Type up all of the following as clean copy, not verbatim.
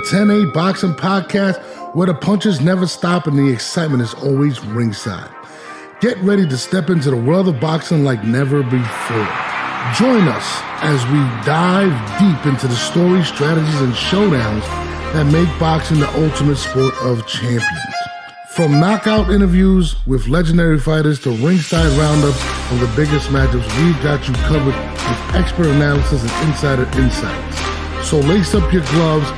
10-8 Boxing Podcast, where the punches never stop and the excitement is always ringside. Get ready to step into the world of boxing like never before. Join us as we dive deep into the stories, strategies, and showdowns that make boxing the ultimate sport of champions. From knockout interviews with legendary fighters to ringside roundups of the biggest matchups, we've got you covered with expert analysis and insider insights. So lace up your gloves,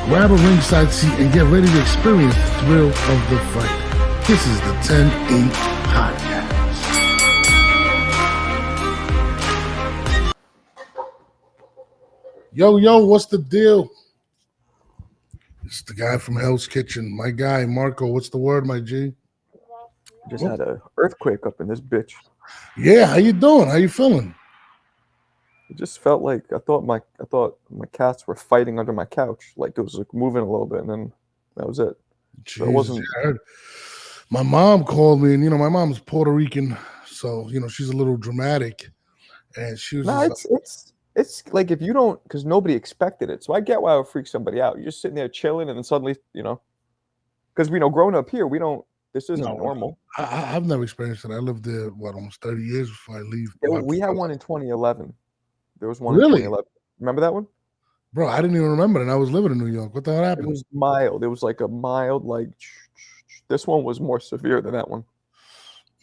grab a ringside seat, and get ready to experience the thrill of the fight. This is the 10-8 Podcast. Yo, what's the deal? It's the guy from Hell's Kitchen. My guy, Marko. What's the word, my G? Just had an earthquake up in this bitch. Yeah, how you doing? How you feeling? It just felt like I thought my cats were fighting under my couch. Like it was like moving a little bit, and then that was it. Jesus, so it wasn't. I heard. My mom called me, and my mom's Puerto Rican, so she's a little dramatic, and she was. No, it's like if you don't, because nobody expected it. So I get why it would freak somebody out. You're just sitting there chilling, and then suddenly, because growing up here, we don't. This isn't normal. I've never experienced it. I lived there almost 30 years before I leave. We had one in 2011. There was one really? in 2011. Remember that one? Bro, I didn't even remember it. I was living in New York. What the hell happened? It was mild. It was like a mild, like this one was more severe than that one.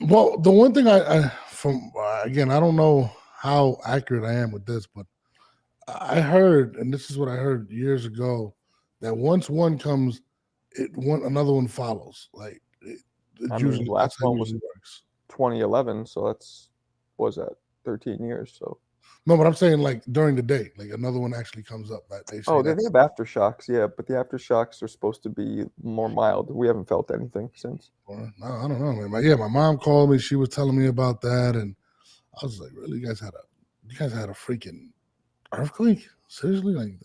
Well, the one thing I don't know how accurate I am with this, but I heard, and this is what I heard years ago, that once one comes, another one follows. Like usually the last one was 2011, so was that 13 years? So. No, but I'm saying like during the day, like another one actually comes up. That they say they have aftershocks, yeah, but the aftershocks are supposed to be more mild. We haven't felt anything since. No, I don't know, man. My mom called me. She was telling me about that, and I was like, "Really, you guys had a freaking earthquake? Seriously? Like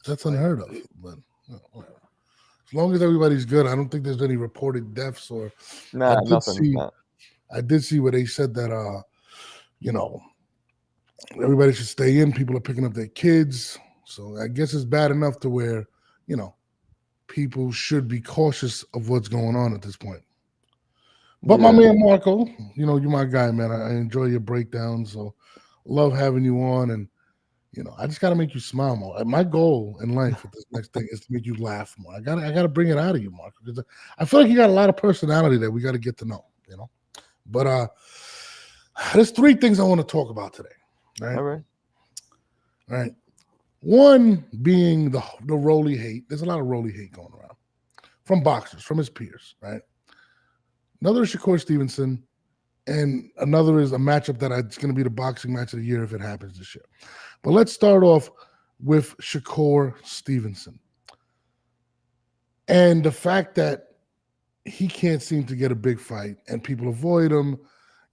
that's unheard of." But as long as everybody's good, I don't think there's any reported deaths or. Nothing. I did see where they said that everybody should stay in. People are picking up their kids. So I guess it's bad enough to where, people should be cautious of what's going on at this point. But my man, Marko, you're my guy, man. I enjoy your breakdowns. So love having you on. And, I just got to make you smile more. My goal in life with this next thing is to make you laugh more. I gotta bring it out of you, Marko. Because I feel like you got a lot of personality that we got to get to know, But there's three things I want to talk about today. All right. One being the Rolly hate. There's a lot of Rolly hate going around from boxers, from his peers, right? Another is Shakur Stevenson, and another is a matchup that it's going to be the boxing match of the year if it happens this year. But let's start off with Shakur Stevenson. And the fact that he can't seem to get a big fight and people avoid him.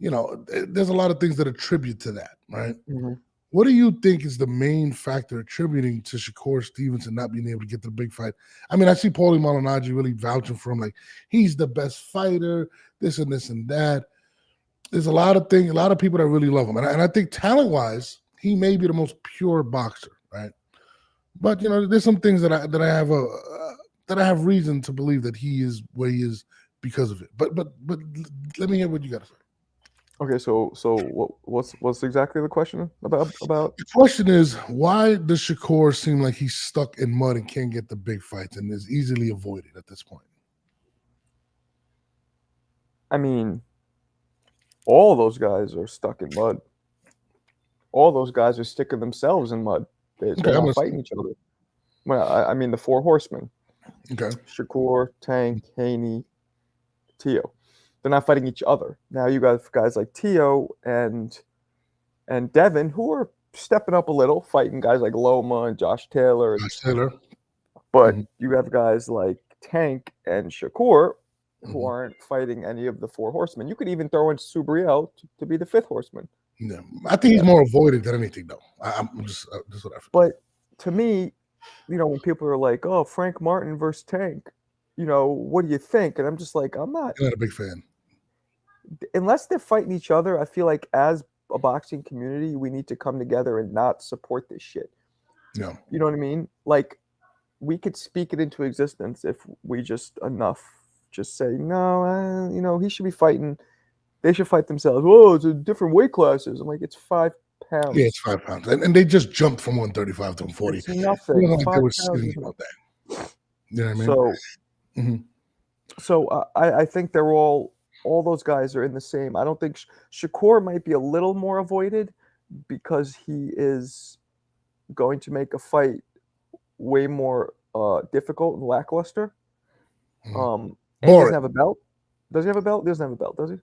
There's a lot of things that attribute to that, right? Mm-hmm. What do you think is the main factor attributing to Shakur Stevenson not being able to get to the big fight? I mean, I see Paulie Malignaggi really vouching for him, like he's the best fighter, this and this and that. There's a lot of people that really love him. And I think talent-wise, he may be the most pure boxer, right? But, there's some things that I have reason to believe that he is where he is because of it. But let me hear what you got to say. Okay, so what's exactly the question about? The question is, why does Shakur seem like he's stuck in mud and can't get the big fights and is easily avoided at this point? I mean, all those guys are stuck in mud. All those guys are sticking themselves in mud. They're not fighting each other. Well, I mean the four horsemen. Okay. Shakur, Tank, Haney, Tio. They're not fighting each other. Now you got guys like Tio and Devin who are stepping up a little, fighting guys like Loma and Josh Taylor. But you have guys like Tank and Shakur who aren't fighting any of the four horsemen. You could even throw in Subriel to be the fifth horseman. Yeah, I think he's more avoided than anything, though. I'm just what I feel. But to me, when people are like, "Oh, Frank Martin versus Tank," what do you think? And I'm just like, I'm not a big fan. Unless they're fighting each other, I feel like as a boxing community, we need to come together and not support this shit. Yeah. You know what I mean? Like, we could speak it into existence if we just say no, you know, he should be fighting. They should fight themselves. Whoa, it's a different weight classes. I'm like, it's 5 pounds. Yeah, it's 5 pounds, and they just jumped from 135 to 140. It's nothing. It wasn't like they 5 were pounds sitting is all day. nothing. You know what I mean? So, so I think they're all those guys are in the same. I don't think Shakur might be a little more avoided because he is going to make a fight way more difficult and lackluster. And he doesn't have a belt. Does he have a belt? He doesn't have a belt, does he?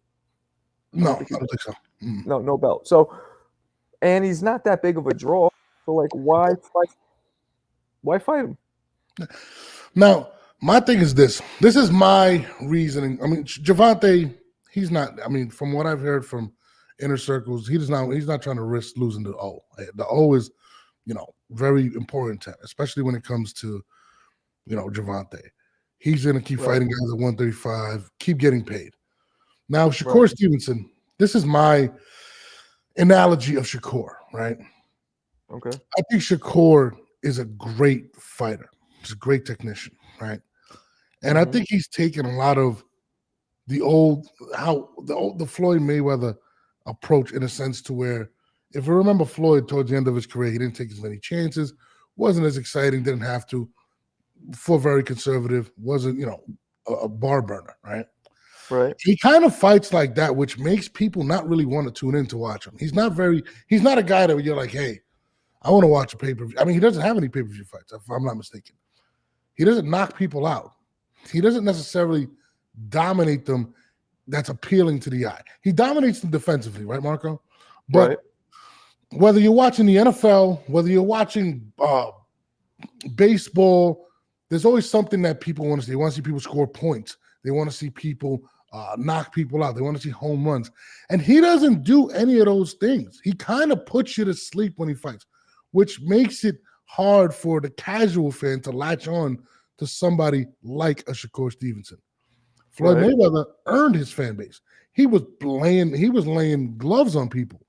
No, I don't think so. No belt. So, and he's not that big of a draw. So, like, why fight? Why fight him? Now, my thing is this. This is my reasoning. I mean, Gervonta, he's not. I mean, from what I've heard from inner circles, he's not trying to risk losing the O. The O is, you know, very important to him, especially when it comes to, you know, Gervonta. He's going to keep fighting guys at 135, keep getting paid. Now, Shakur Stevenson, this is my analogy of Shakur, right? Okay. I think Shakur is a great fighter. He's a great technician, right? And I think he's taken a lot of the Floyd Mayweather approach in a sense to where, if you remember Floyd towards the end of his career, he didn't take as many chances, wasn't as exciting, didn't have to, for very conservative, wasn't, you know, a bar burner, right? Right. He kind of fights like that, which makes people not really want to tune in to watch him. He's not a guy that you're like, hey, I want to watch a pay-per-view. I mean, he doesn't have any pay-per-view fights, if I'm not mistaken. He doesn't knock people out. He doesn't necessarily dominate them that's appealing to the eye. He dominates them defensively, right, Marko? But whether you're watching the NFL, whether you're watching baseball, there's always something that people want to see. They want to see people score points. They want to see people knock people out. They want to see home runs. And he doesn't do any of those things. He kind of puts you to sleep when he fights, which makes it hard for the casual fan to latch on to somebody like a Shakur Stevenson. Floyd Mayweather earned his fan base. He was laying gloves on people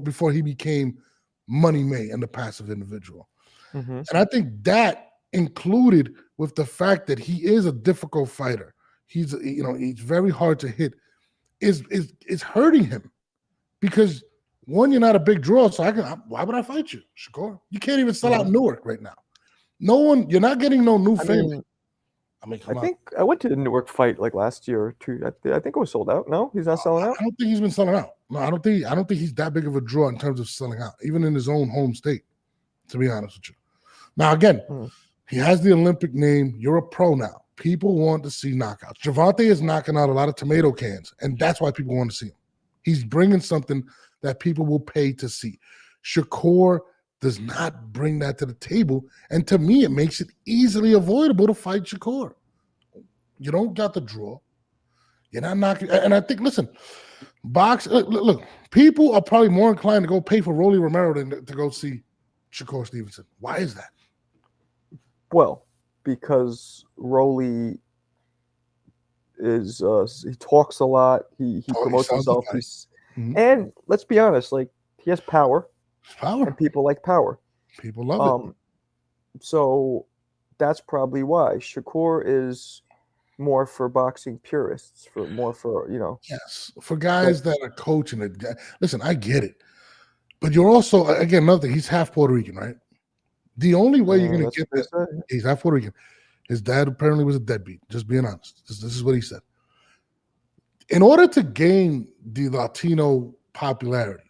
before he became money made and the passive individual. And I think that included with the fact that he is a difficult fighter. He's very hard to hit. Is hurting him because one, you're not a big draw, so why would I fight you, Shakur? You can't even sell out Newark right now. No one, you're not getting no new fans. I think I went to the Newark fight like last year or two. I think it was sold out. No, he's not selling out. I don't think he's been selling out. No, I don't think he's that big of a draw in terms of selling out, even in his own home state, to be honest with you. Now, again, he has the Olympic name. You're a pro now. People want to see knockouts. Gervonta is knocking out a lot of tomato cans, and that's why people want to see him. He's bringing something that people will pay to see. Shakur does not bring that to the table, and to me, it makes it easily avoidable to fight Shakur. You don't got the draw. You're not knocking, and I think, listen, look, people are probably more inclined to go pay for Rolly Romero than to go see Shakur Stevenson. Why is that? Well, because Rolly is he talks a lot. He promotes himself. And let's be honest, like, he has power. And people like power. People love it. So that's probably why Shakur is more for boxing purists, for Yes, for guys that are coaching it. Listen, I get it, but you're also, again, another thing. He's half Puerto Rican, right? The only way you're going to get this, he's half Puerto Rican. His dad apparently was a deadbeat. Just being honest, this is what he said. In order to gain the Latino popularity,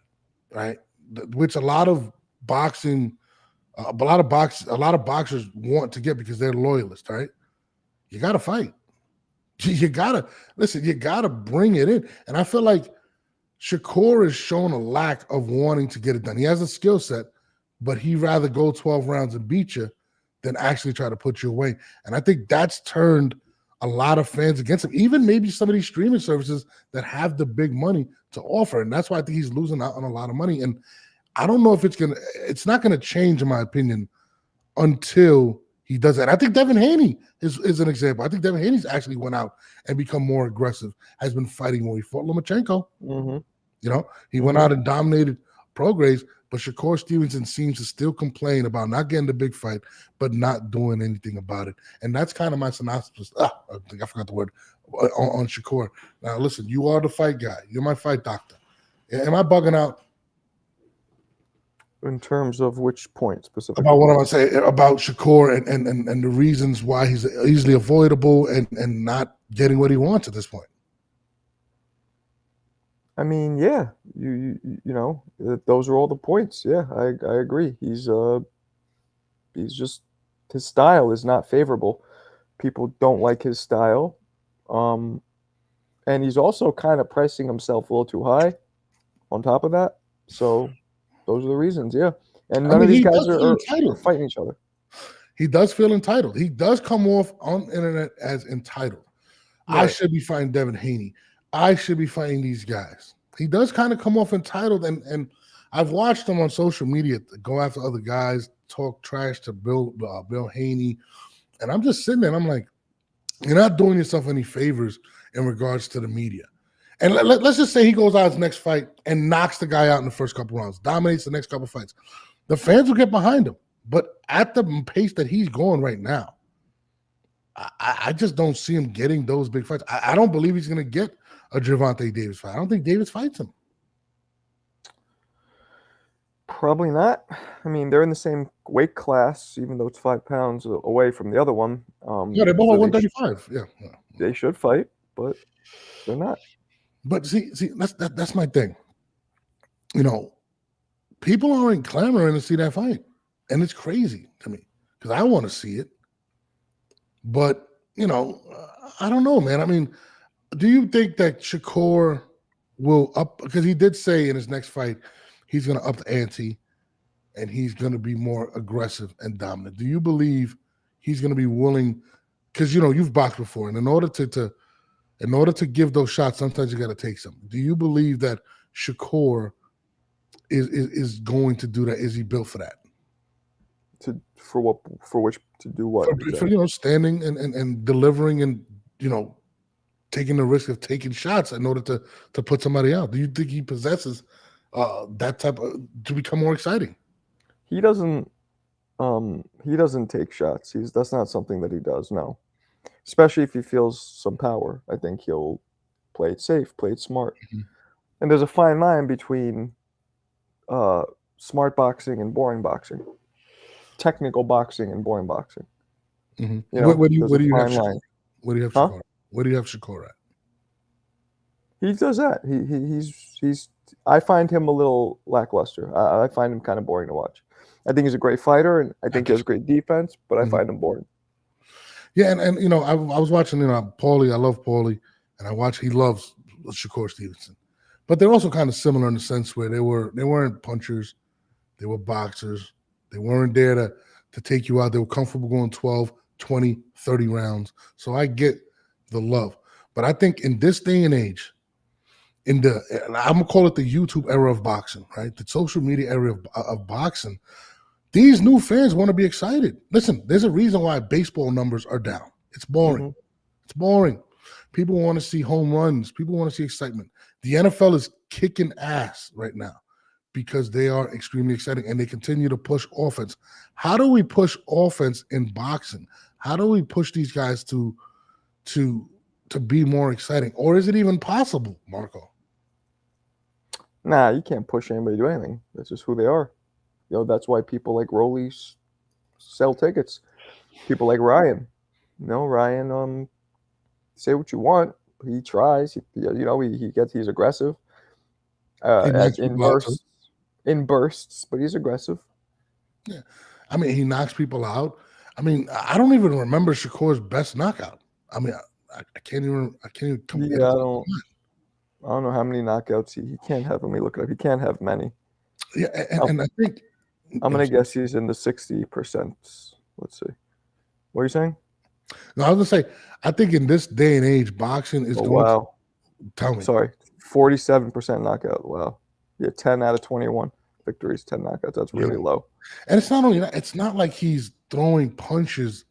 right, which a lot of boxers want to get because they're loyalists, right? You got to fight. You gotta bring it in. And I feel like Shakur has shown a lack of wanting to get it done. He has a skill set, but he'd rather go 12 rounds and beat you than actually try to put you away. And I think that's turned a lot of fans against him, even maybe some of these streaming services that have the big money to offer. And that's why I think he's losing out on a lot of money. And I don't know if it's not gonna change, in my opinion, until he does that. I think Devin Haney is an example. I think Devin Haney's actually went out and become more aggressive, has been fighting when he fought Lomachenko. You know, he went out and dominated Prograis, but Shakur Stevenson seems to still complain about not getting the big fight, but not doing anything about it. And that's kind of my synopsis. I think I forgot the word on Shakur. Now, listen, you are the fight guy. You're my fight doctor. Am I bugging out? In terms of which point specifically? About what I'm going to say about Shakur and the reasons why he's easily avoidable and not getting what he wants at this point. I mean, yeah, you know, those are all the points. Yeah, I agree. He's just, his style is not favorable. People don't like his style. And he's also kind of pricing himself a little too high on top of that. So those are the reasons, yeah. And none of these guys are fighting each other. He does feel entitled. He does come off on the internet as entitled. Right. I should be fighting Devin Haney. I should be fighting these guys. He does kind of come off entitled, and I've watched him on social media go after other guys, talk trash to Bill Haney, and I'm just sitting there and I'm like, you're not doing yourself any favors in regards to the media. And let's just say he goes out his next fight and knocks the guy out in the first couple rounds, dominates the next couple fights. The fans will get behind him. But at the pace that he's going right now, I just don't see him getting those big fights. I don't believe he's going to get a Gervonta Davis fight. I don't think Davis fights him. Probably not. I mean, they're in the same weight class, even though it's 5 pounds away from the other one. Yeah, they're both at 135. Yeah. They should fight, but they're not. But see, that's my thing. You know, people aren't clamoring to see that fight, and it's crazy to me because I want to see it. But you know, I don't know, man. I mean, do you think that Shakur will up? Because he did say in his next fight he's going to up the ante and he's going to be more aggressive and dominant. Do you believe he's going to be willing? Because you know you've boxed before, and in order to give those shots, sometimes you got to take some. Do you believe that Shakur is going to do that? Is he built for that? For what? For which to do what? For you know, standing and delivering and you know, taking the risk of taking shots in order to put somebody out. Do you think he possesses that type of to become more exciting? He doesn't take shots. That's not something that he does. No. Especially if he feels some power. I think he'll play it safe, play it smart. Mm-hmm. And there's a fine line between smart boxing and boring boxing, technical boxing and boring boxing. Mm-hmm. You know, where do you have Shakur? Where do you have Shakur? Where do you have Shakur at? He does that. He's. I find him a little lackluster. I find him kind of boring to watch. I think he's a great fighter, and I think he has great defense, but I find him boring. Yeah, and you know, I was watching, you know, Paulie. I love Paulie, and he loves Shakur Stevenson. But they're also kind of similar in the sense where they weren't punchers, they were boxers. They weren't there to take you out. They were comfortable going 12, 20, 30 rounds. So I get the love. But I think in this day and age, I'm gonna call it the YouTube era of boxing, right? The social media era of boxing. These new fans want to be excited. Listen, there's a reason why baseball numbers are down. It's boring. Mm-hmm. It's boring. People want to see home runs. People want to see excitement. The NFL is kicking ass right now because they are extremely exciting and they continue to push offense. How do we push offense in boxing? How do we push these guys to be more exciting? Or is it even possible, Marko? Nah, you can't push anybody to do anything. That's just who they are. You know, that's why people like Rolly sell tickets. People like Ryan. You know, Ryan, say what you want. He tries. He's aggressive. In bursts, but he's aggressive. Yeah. I mean, he knocks people out. I mean, I don't even remember Shakur's best knockout. I mean, I can't even come. Yeah, I don't know how many knockouts he can't have. Let me look it up. He can't have many. Yeah, and I think I'm gonna guess he's in the 60%. Let's see. What are you saying? No, I was gonna say I think in this day and age, boxing is going. Wow. Tell me. Sorry, 47% knockout. Wow. Yeah, 10 out of 21 victories, 10 knockouts. That's really low. And it's not only that. It's not like he's throwing punches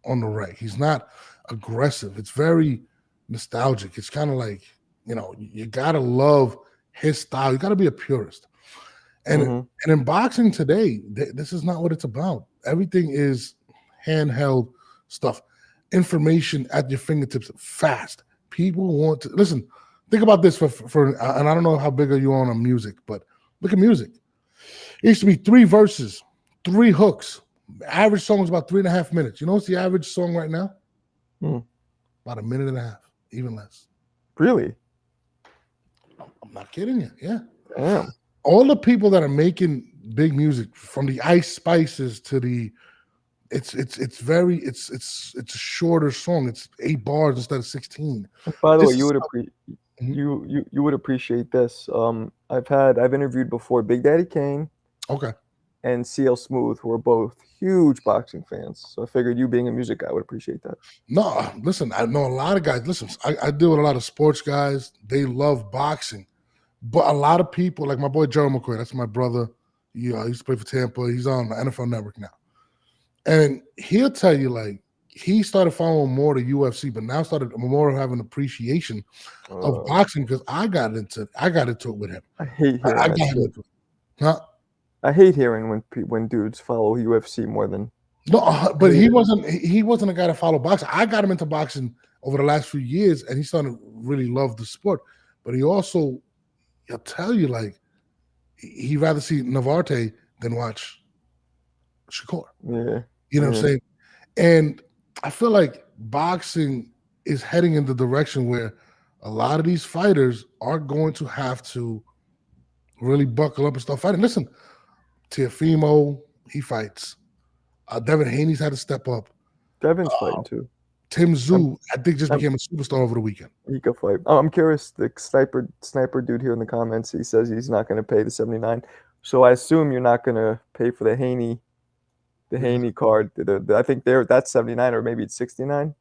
on the right. He's not aggressive. It's very nostalgic. It's kind of like, you know, you gotta love his style. You gotta be a purist. And Mhm. and in boxing today, this is not what it's about. Everything is handheld stuff, information at your fingertips, fast. People want to listen. Think about this and I don't know how big are you on music, but look at music. It used to be 3 verses, 3 hooks. Average song is about 3.5 minutes. You know what's the average song right now? About 1.5 minutes, even less. Really? I'm not kidding you. Yeah. Damn. All the people that are making big music, from the Ice Spices to the, it's a shorter song. It's 8 bars instead of 16. By the This way, you is would you would appreciate this. I've interviewed before Big Daddy Kane okay. and CL Smooth, who are both huge boxing fans. So I figured you being a music guy would appreciate that. No, listen, I know a lot of guys. Listen, I deal with a lot of sports guys. They love boxing. But a lot of people, like my boy Joe McCoy, that's my brother. He used to play for Tampa. He's on the NFL Network now. And he'll tell you, like, he started following more to UFC, but now started more of having appreciation of boxing because I got into it with him. I hate hearing I that got shit. into it. Huh? I hate hearing when dudes follow UFC more than. No, but he wasn't a guy to follow boxing. I got him into boxing over the last few years, and he started to really love the sport. But he also, he'll tell you, like, he'd rather see Navarte than watch Shakur. Yeah. You know what I'm saying? And I feel like boxing is heading in the direction where a lot of these fighters are going to have to really buckle up and start fighting. Listen, Teofimo, he fights. Devin Haney's had to step up. Devin's fighting too. Tim Tszyu, I think, just became a superstar over the weekend. He could fight. I'm curious. The sniper dude here in the comments, he says he's not going to pay the 79. So I assume you're not going to pay for the Haney card. I think that's 79, or maybe it's 69.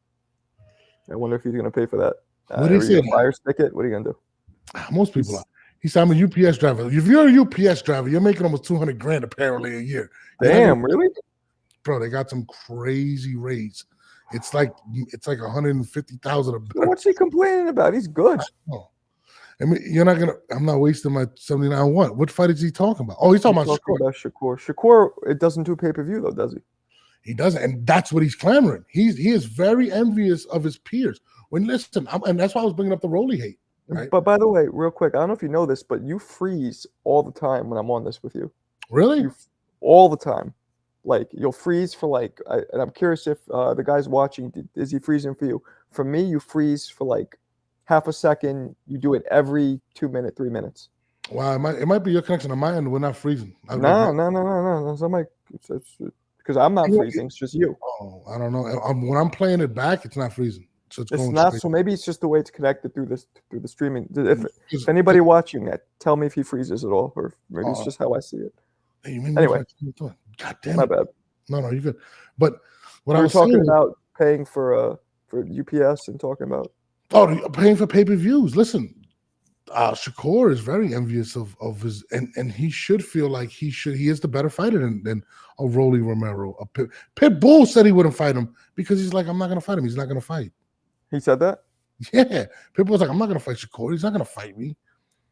I wonder if he's going to pay for that. What do you say? Fire ticket? What are you going to do? Most people are. He said, I'm a UPS driver. If you're a UPS driver, you're making almost $200,000 apparently a year. Damn, really? Bro, they got some crazy rates. It's like 150,000. What's he complaining about? He's good. I mean, I'm not wasting my 79. What fight is he talking about? Oh, he's talking about Shakur. Shakur, it doesn't do pay-per-view though, does he? He doesn't, and that's what he's clamoring. He is very envious of his peers. And that's why I was bringing up the Rolly hate. Right? But by the way, real quick, I don't know if you know this, but you freeze all the time when I'm on this with you. Really? All the time. Like, you'll freeze for and I'm curious if the guy's watching, is he freezing for you? For me, you freeze for like half a second. You do it every 2 minutes, 3 minutes. Wow, it might be your connection on my end. We're not freezing. No. Because I'm not freezing. It's just you. Oh, I don't know. When I'm playing it back, it's not freezing. So it's going not. So maybe it's just the way it's connected through the streaming. If anybody watching that, tell me if he freezes at all, or maybe it's just how I see it. Hey, anyway, God damn it. My bad. No, you're good. But what I was talking about paying for UPS and talking about paying for pay-per-views. Listen, Shakur is very envious of his, and he should feel like he is the better fighter than a Rolly Romero. Pitbull said he wouldn't fight him because he's like, I'm not gonna fight him. He's not gonna fight. He said that? Yeah. Pitbull was like, I'm not gonna fight Shakur. He's not gonna fight me.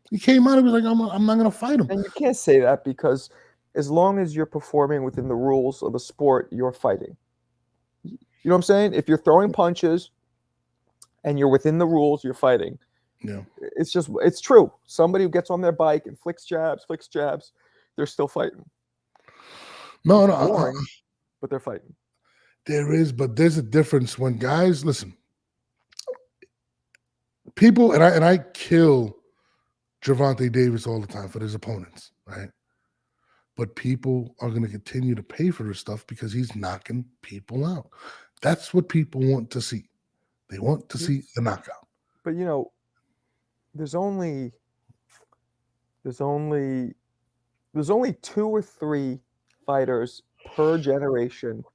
He came out and was like, I'm not gonna fight him. And you can't say that, because as long as you're performing within the rules of the sport, you're fighting. You know what I'm saying? If you're throwing punches and you're within the rules, you're fighting. Yeah. It's true. Somebody who gets on their bike and flicks jabs, they're still fighting. No, boring, but they're fighting. But there's a difference when guys listen. People and I kill Gervonta Davis all the time for his opponents, right? But people are going to continue to pay for this stuff because he's knocking people out. That's what people want to see. They want to see the knockout. But there's only 2 or 3 fighters per generation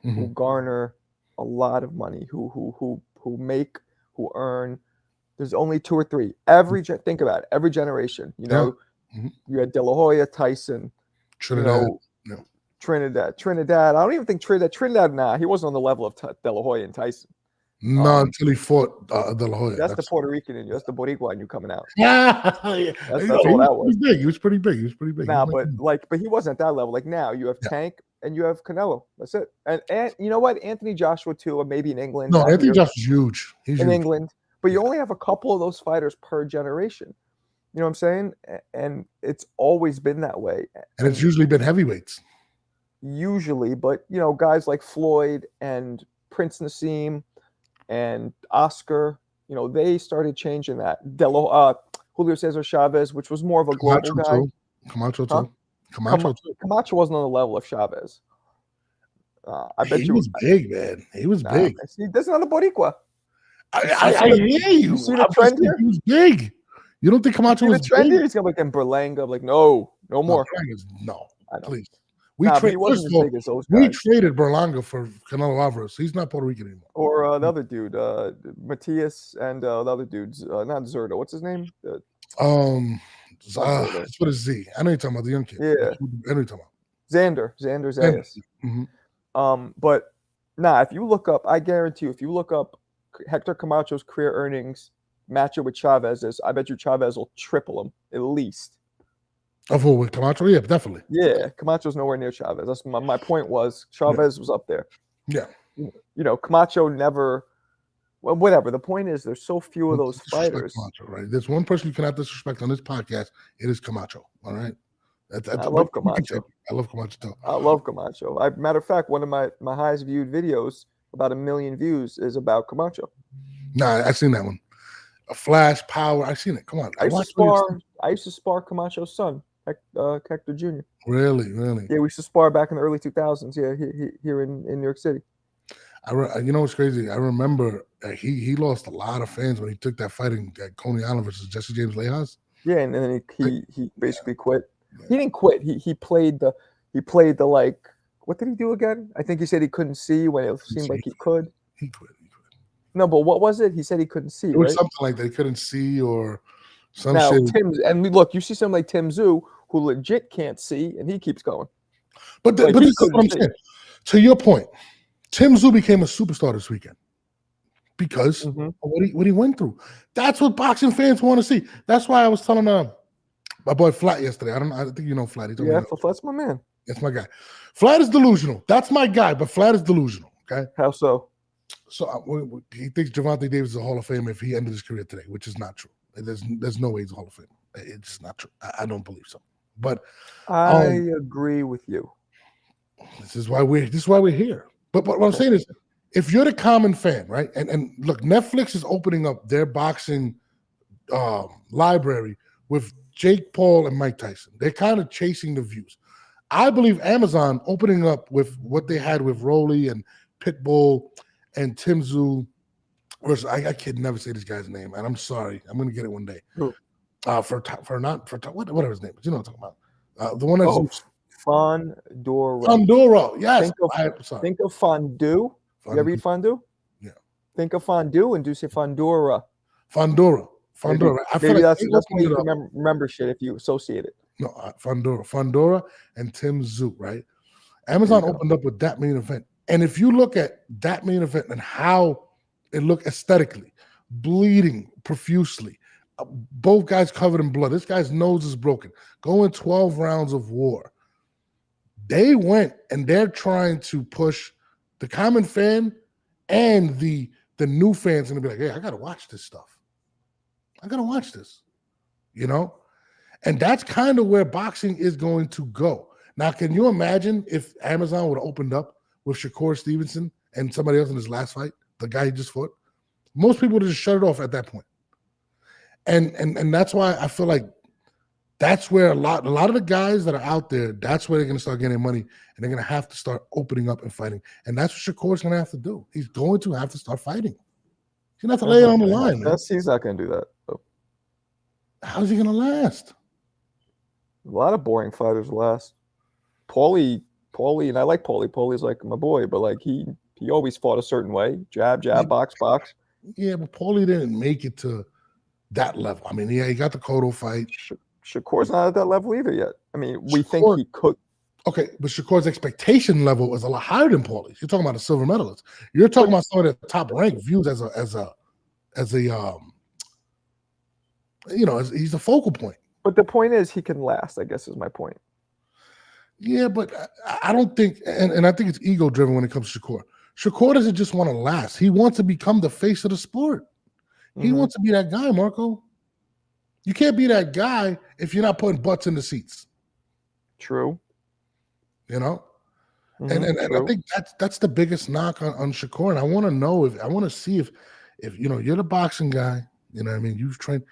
who garner a lot of money, who earn. There's only 2 or 3. Think about it. Every generation, you had De La Hoya, Tyson, Trinidad. Trinidad. I don't even think Trinidad. Nah, he wasn't on the level of De La Hoya and Tyson. No, until he fought De La Hoya. That's the Puerto Rican in you. That's the Boricua in you coming out. Yeah, That's all that was. He was pretty big. He was pretty big. Nah, but he wasn't at that level. Like now, you have Tank and you have Canelo. That's it. And you know what? Anthony Joshua too, or maybe in England. No, Anthony Joshua's huge. He's in huge. England, but you only have a couple of those fighters per generation. You know what I'm saying? And it's always been that way. And it's usually been heavyweights. Usually, but you know, guys like Floyd and Prince Nassim and Oscar, you know, they started changing that. Julio Cesar Chavez, which was more of a global guy. Camacho too. Huh? Camacho too. Camacho wasn't on the level of Chavez. I bet he was big, man. He was big. See, that's not a Boricua. I hear you. You see the trend here? He was big. You don't think Camacho was the trend big? Here? He's got like in Berlanga. Like, no more. No, please. He wasn't as big as those guys. We traded Berlanga for Canelo Alvarez. He's not Puerto Rican anymore. Or the other dude, Matias, and the other dudes, not Zerto. What's his name? It's with a Z. I know you're talking about the young kid. Yeah. I know you're talking about Xander Zayas. Mm-hmm. But if you look up, I guarantee you, if you look up Hector Camacho's career earnings, match it with Chavez's, I bet you Chavez will triple him at least. Of who? With Camacho? Yeah, definitely. Yeah, Camacho's nowhere near Chavez. That's my point was Chavez was up there. Yeah. You know, Camacho never. Well, whatever. The point is, there's so few of those fighters. Camacho, right? There's one person you cannot disrespect on this podcast. It is Camacho. All right. I love Camacho. I love Camacho too. I love Camacho. Matter of fact, one of my highest viewed videos, about 1 million views, is about Camacho. Nah, I seen that one. A flash power. I seen it. Come on. I used to spar Camacho's son, Hector Jr. Really? Yeah, we used to spar back in the early 2000s. Yeah, here in New York City. You know what's crazy? I remember he lost a lot of fans when he took that fighting at Coney Island versus Jesse James Lejas. Yeah, and then he basically quit. Yeah. He didn't quit. He played the like, what did he do again? I think he said he couldn't see when it seemed like he could. He quit. No, but what was it? He said he couldn't see. It was right? something like that. He couldn't see or some now, shit. Look, you see something like Tim Tszyu who legit can't see, and he keeps going. But this is what I'm saying. To your point, Tim Tszyu became a superstar this weekend because of what he went through. That's what boxing fans want to see. That's why I was telling my boy Flat yesterday. I think you know Flat. Flat's my man. That's my guy. Flat is delusional. That's my guy, but Flat is delusional. Okay. How so? So he thinks Gervonta Davis is a Hall of Famer if he ended his career today, which is not true. There's no way he's a Hall of Famer. It's just not true. I don't believe so. But I agree with you. This is why we're here. But what I'm saying is, if you're the common fan, right? And look, Netflix is opening up their boxing library with Jake Paul and Mike Tyson. They're kind of chasing the views. I believe Amazon opening up with what they had with Rolly and Pitbull and Tim Tszyu. I can never say this guy's name, and I'm sorry. I'm going to get it one day. Whatever his name is. You know what I'm talking about. The one that's Fondura. Fondura, yes. Think of fondue. You ever eat fondue? Yeah. Think of fondue and do say Fondura. Fondura. Maybe that's why you remember shit if you associate it. No, Fondura and Tim Tszyu, right? Amazon opened up with that main event. And if you look at that main event and how it looked aesthetically, bleeding profusely, both guys covered in blood. This guy's nose is broken. Going 12 rounds of war. They went and they're trying to push the common fan and the new fans and be like, hey, I got to watch this stuff. I got to watch this, you know? And that's kind of where boxing is going to go. Now, can you imagine if Amazon would have opened up with Shakur Stevenson and somebody else in his last fight, the guy he just fought? Most people would have just shut it off at that point. And that's why I feel like that's where a lot of the guys that are out there, that's where they're going to start getting money, and they're going to have to start opening up and fighting. And that's what Shakur's going to have to do. He's going to have to start fighting. He's going to have to lay it on the line. He's not going to do that. So. How's he going to last? A lot of boring fighters last. Paulie, and I like Paulie. Paulie's like my boy, but like he always fought a certain way. Jab, box. Yeah, but Paulie didn't make it to that level. I mean, yeah, he got the Cotto fight. Shakur's not at that level either yet. I mean, we think he could. Okay, but Shakur's expectation level is a lot higher than Paulie's. You're talking about a silver medalist. You're talking about someone at the top rank views as a he's a focal point. But the point is, he can last, I guess is my point. Yeah, but I don't think, and I think it's ego driven when it comes to Shakur. Shakur doesn't just want to last. He wants to become the face of the sport. He wants to be that guy, Marco. You can't be that guy if you're not putting butts in the seats. True. You know? And I think that's the biggest knock on Shakur. And I want to know if see if you're the boxing guy, you know what I mean? You've trained.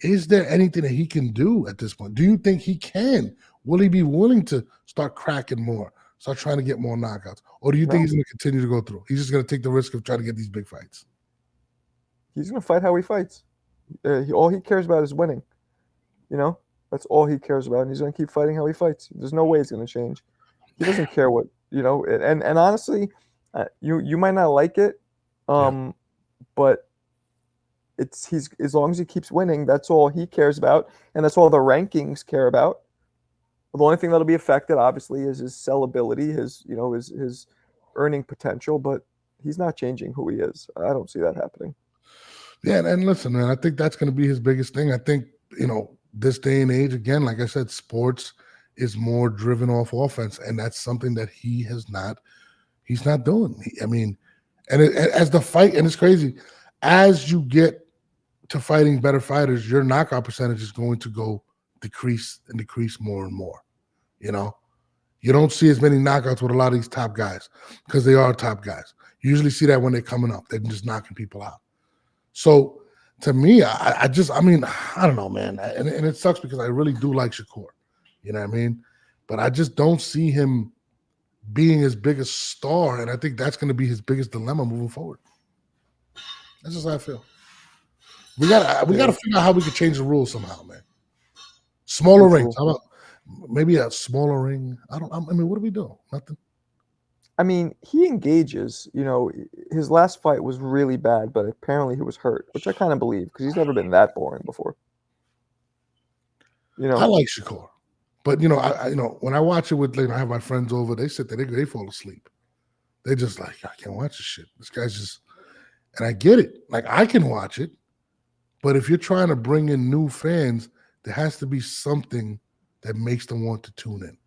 Is there anything that he can do at this point? Do you think he can? Will he be willing to start cracking more, start trying to get more knockouts? Or do you think he's going to continue to go through? He's just going to take the risk of trying to get these big fights? He's going to fight how he fights. All he cares about is winning. You know? That's all he cares about. And he's going to keep fighting how he fights. There's no way it's going to change. He doesn't care what, and honestly, you might not like it, but he's as long as he keeps winning, that's all he cares about, and that's all the rankings care about. The only thing that'll be affected, obviously, is his sellability, his earning potential, but he's not changing who he is. I don't see that happening. Yeah, and listen, man, I think that's going to be his biggest thing. I think, this day and age, again, like I said, sports is more driven off offense, and that's something that he's not doing. As the fight, and it's crazy, as you get to fighting better fighters, your knockout percentage is going to go decrease more and more. You don't see as many knockouts with a lot of these top guys because they are top guys. You usually see that when they're coming up, they're just knocking people out. So to me, I don't know, man, and it sucks because I really do like Shakur. You know what I mean? But I just don't see him being his biggest star, and I think that's going to be his biggest dilemma moving forward. That's just how I feel. We gotta figure out how we can change the rules somehow, man. Smaller rings. How about maybe a smaller ring? What do we do? Nothing. He engages. His last fight was really bad, but apparently he was hurt, which I kind of believe because he's never been that boring before. I like Shakur. But when I watch it with, I have my friends over, they sit there, they fall asleep. They're just like, I can't watch this shit. This guy's just, and I get it. Like, I can watch it, but if you're trying to bring in new fans, there has to be something that makes them want to tune in.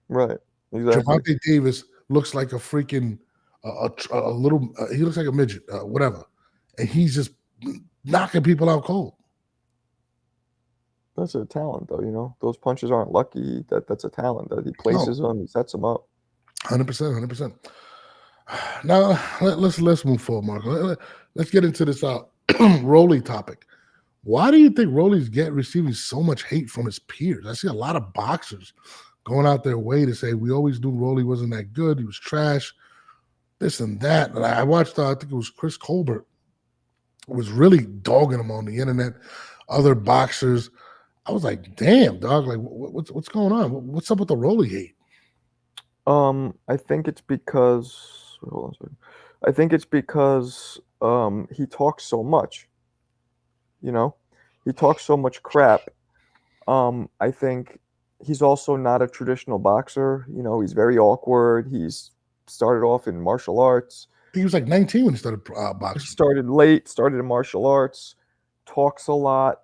Right. Exactly. Gervonta Davis looks like a freaking a little. He looks like a midget, whatever, and he's just knocking people out cold. That's a talent, though. Those punches aren't lucky. That's a talent that he places them, he sets them up. 100%. Now let's move forward, Marco. Let's get into this Rolly topic. Why do you think Rolly's receiving so much hate from his peers? I see a lot of boxers going out their way to say we always knew Rolly wasn't that good. He was trash, this and that. And I watched, I think it was Chris Colbert, was really dogging him on the internet. Other boxers. I was like, damn, dog, like what's going on? What's up with the Rolly hate? I think it's because he talks so much. He talks so much crap. I think he's also not a traditional boxer. He's very awkward. He's started off in martial arts. I think he was like 19 when he started boxing. He started late, started in martial arts, talks a lot.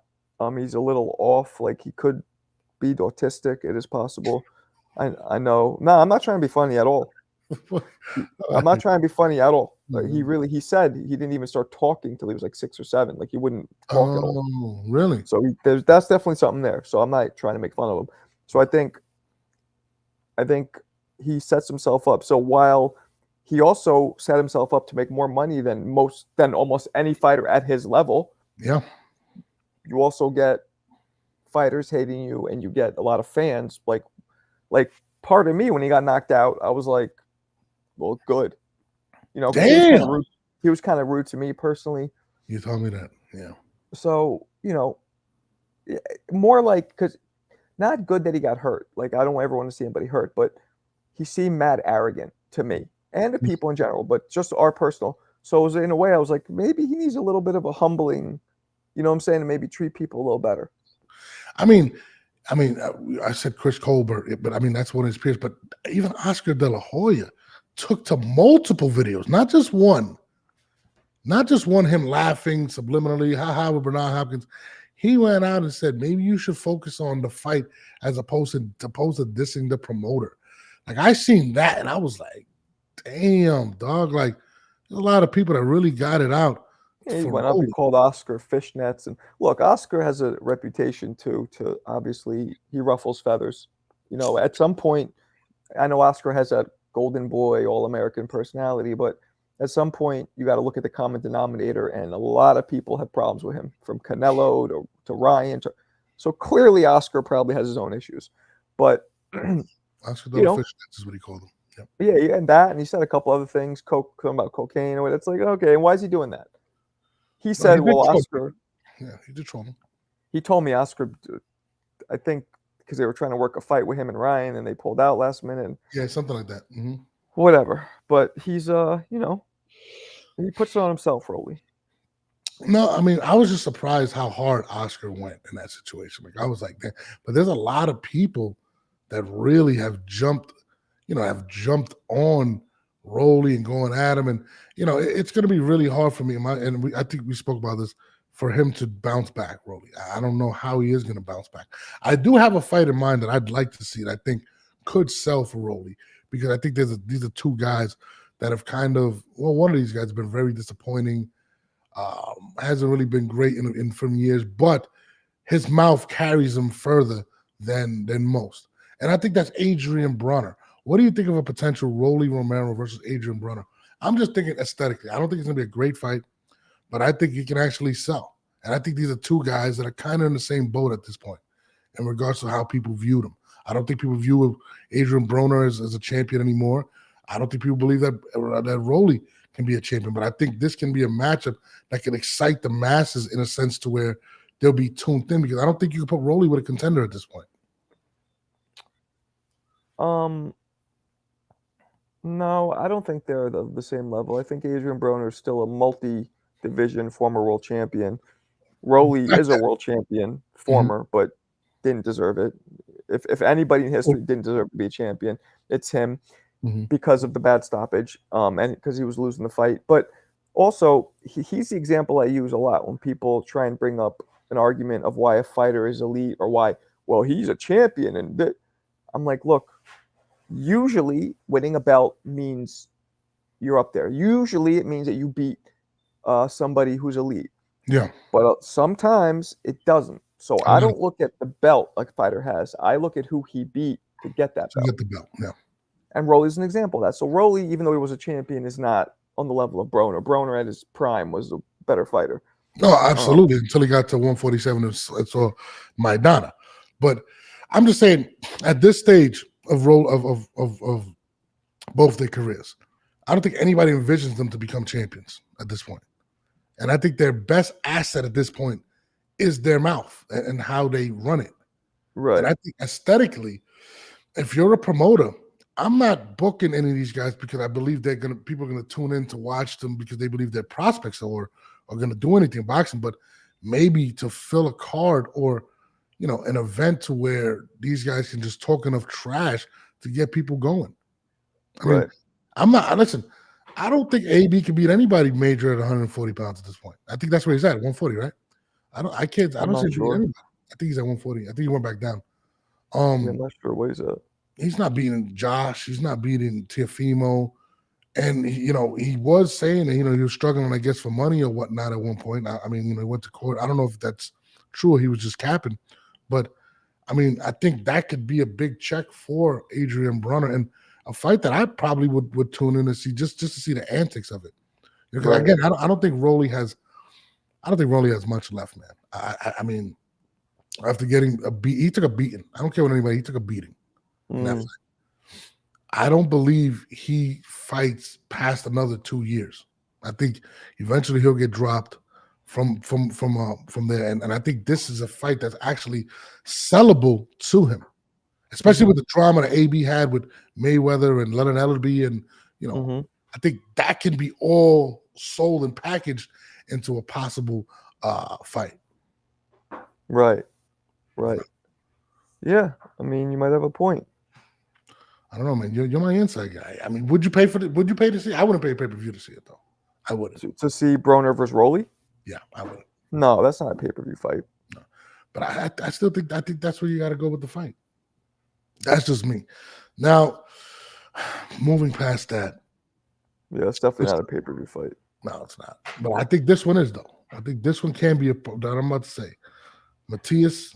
He's a little off, like he could be autistic. It is possible. I know. No, I'm not trying to be funny at all. I'm not trying to be funny at all. Like, he said he didn't even start talking till he was like 6 or 7. Like he wouldn't talk at all. Oh, really? So that's definitely something there. So I'm not trying to make fun of him. So I think he sets himself up. So while he also set himself up to make more money than almost any fighter at his level. Yeah. You also get fighters hating you, and you get a lot of fans. Like part of me when he got knocked out, I was like, well, good. Damn. He was kind of rude to me personally. You told me that, yeah. So, more like, because not good that he got hurt. Like, I don't ever want to see anybody hurt, but he seemed mad arrogant to me and to people in general, but just our personal. So in a way, I was like, maybe he needs a little bit of a humbling, you know what I'm saying, to maybe treat people a little better. I mean, I said Chris Colbert, but I mean that's one of his peers. But even Oscar De La Hoya took to multiple videos, not just one. Not just one him laughing subliminally, haha, with Bernard Hopkins. He went out and said, maybe you should focus on the fight as opposed to dissing the promoter. Like I seen that and I was like, damn, dog. Like there's a lot of people that really got it out. Yeah, he went up and called Oscar fishnets. And look, Oscar has a reputation too, to obviously he ruffles feathers. You know, at some point, I know Oscar has that golden boy, all-American personality, but at some point you got to look at the common denominator, and a lot of people have problems with him, from Canelo to Ryan. So clearly Oscar probably has his own issues. But Oscar the fishnets is what he called him. Yep. Yeah, and that, and he said a couple other things, talking about cocaine or what. It's like, okay, and why is he doing that? He said, well, Oscar. Yeah, he did troll him. He told me Oscar, I think, because they were trying to work a fight with him and Ryan, and they pulled out last minute. Yeah, something like that. Whatever. But he's, you know, he puts it on himself, Rolly. No, I mean, I was just surprised how hard Oscar went in that situation. Like I was like, man, but there's a lot of people that really have jumped on Rolly and going at him, and it's going to be really hard for me. I think we spoke about this, for him to bounce back, Rolly. I don't know how he is going to bounce back. I do have a fight in mind that I'd like to see that I think could sell for Rolly, because I think these are two guys that have kind of, well, one of these guys has been very disappointing, hasn't really been great in from years, but his mouth carries him further than most. And I think that's Adrian Bronner. What do you think of a potential Rolly Romero versus Adrian Bronner? I'm just thinking aesthetically. I don't think it's going to be a great fight, but I think he can actually sell. And I think these are two guys that are kind of in the same boat at this point in regards to how people view them. I don't think people view Adrian Bronner as a champion anymore. I don't think people believe that Rolly can be a champion, but I think this can be a matchup that can excite the masses in a sense to where they'll be tuned in, because I don't think you can put Rolly with a contender at this point. No, I don't think they're the same level. I think Adrian Broner is still a multi-division former world champion. Rolly is a world champion, former, but didn't deserve it. If anybody in history didn't deserve to be a champion, it's him, because of the bad stoppage, and because he was losing the fight. But also, he's the example I use a lot when people try and bring up an argument of why a fighter is elite, or why, well, he's a champion. And I'm like, look, usually winning a belt means you're up there. Usually it means that you beat somebody who's elite. Yeah. But sometimes it doesn't. So I don't look at the belt like a fighter has. I look at who he beat to get that belt. To get the belt, yeah. And Rolly's an example of that. So Rolly, even though he was a champion, is not on the level of Broner. Broner at his prime was a better fighter. No, absolutely. Until he got to 147 and saw Maidana. But I'm just saying, at this stage of both their careers, I don't think anybody envisions them to become champions at this point. And I think their best asset at this point is their mouth and how they run it. Right. And I think aesthetically, if you're a promoter, I'm not booking any of these guys because I believe people are gonna tune in to watch them because they believe their prospects are gonna do anything in boxing, but maybe to fill a card or an event to where these guys can just talk enough trash to get people going. I mean, I don't think AB can beat anybody major at 140 pounds at this point. I think that's where he's at 140, right? I don't see him beating anybody. I think he's at 140. I think he went back down. I'm not sure what he's at. He's not beating Josh. He's not beating Teofimo. And, he was saying that, he was struggling, I guess, for money or whatnot at one point. I mean, he went to court. I don't know if that's true or he was just capping. But, I mean, I think that could be a big check for Adrian Bronner, and a fight that I probably would tune in to see just to see the antics of it. Because, right. Again, I don't think Rolly has much left, man. I mean, after getting a beat, he took a beating. I don't care what anybody, he took a beating. I don't believe he fights past another 2 years. I think eventually he'll get dropped from there, and I think this is a fight that's actually sellable to him, especially with the drama that AB had with Mayweather and Leonard Ellerbe, and I think that can be all sold and packaged into a possible fight. Right. Yeah, I mean, you might have a point. I don't know, man. You're my inside guy. I mean, would you pay to see it? I wouldn't pay pay-per-view to see it, though. I wouldn't. To see Broner versus Rolly? Yeah, I wouldn't. No, that's not a pay-per-view fight. No. But I still think that's where you got to go with the fight. That's just me. Now, moving past that. Yeah, it's definitely not a pay-per-view fight. No, it's not. But I think this one is, though. I think this one can be that I'm about to say. Matias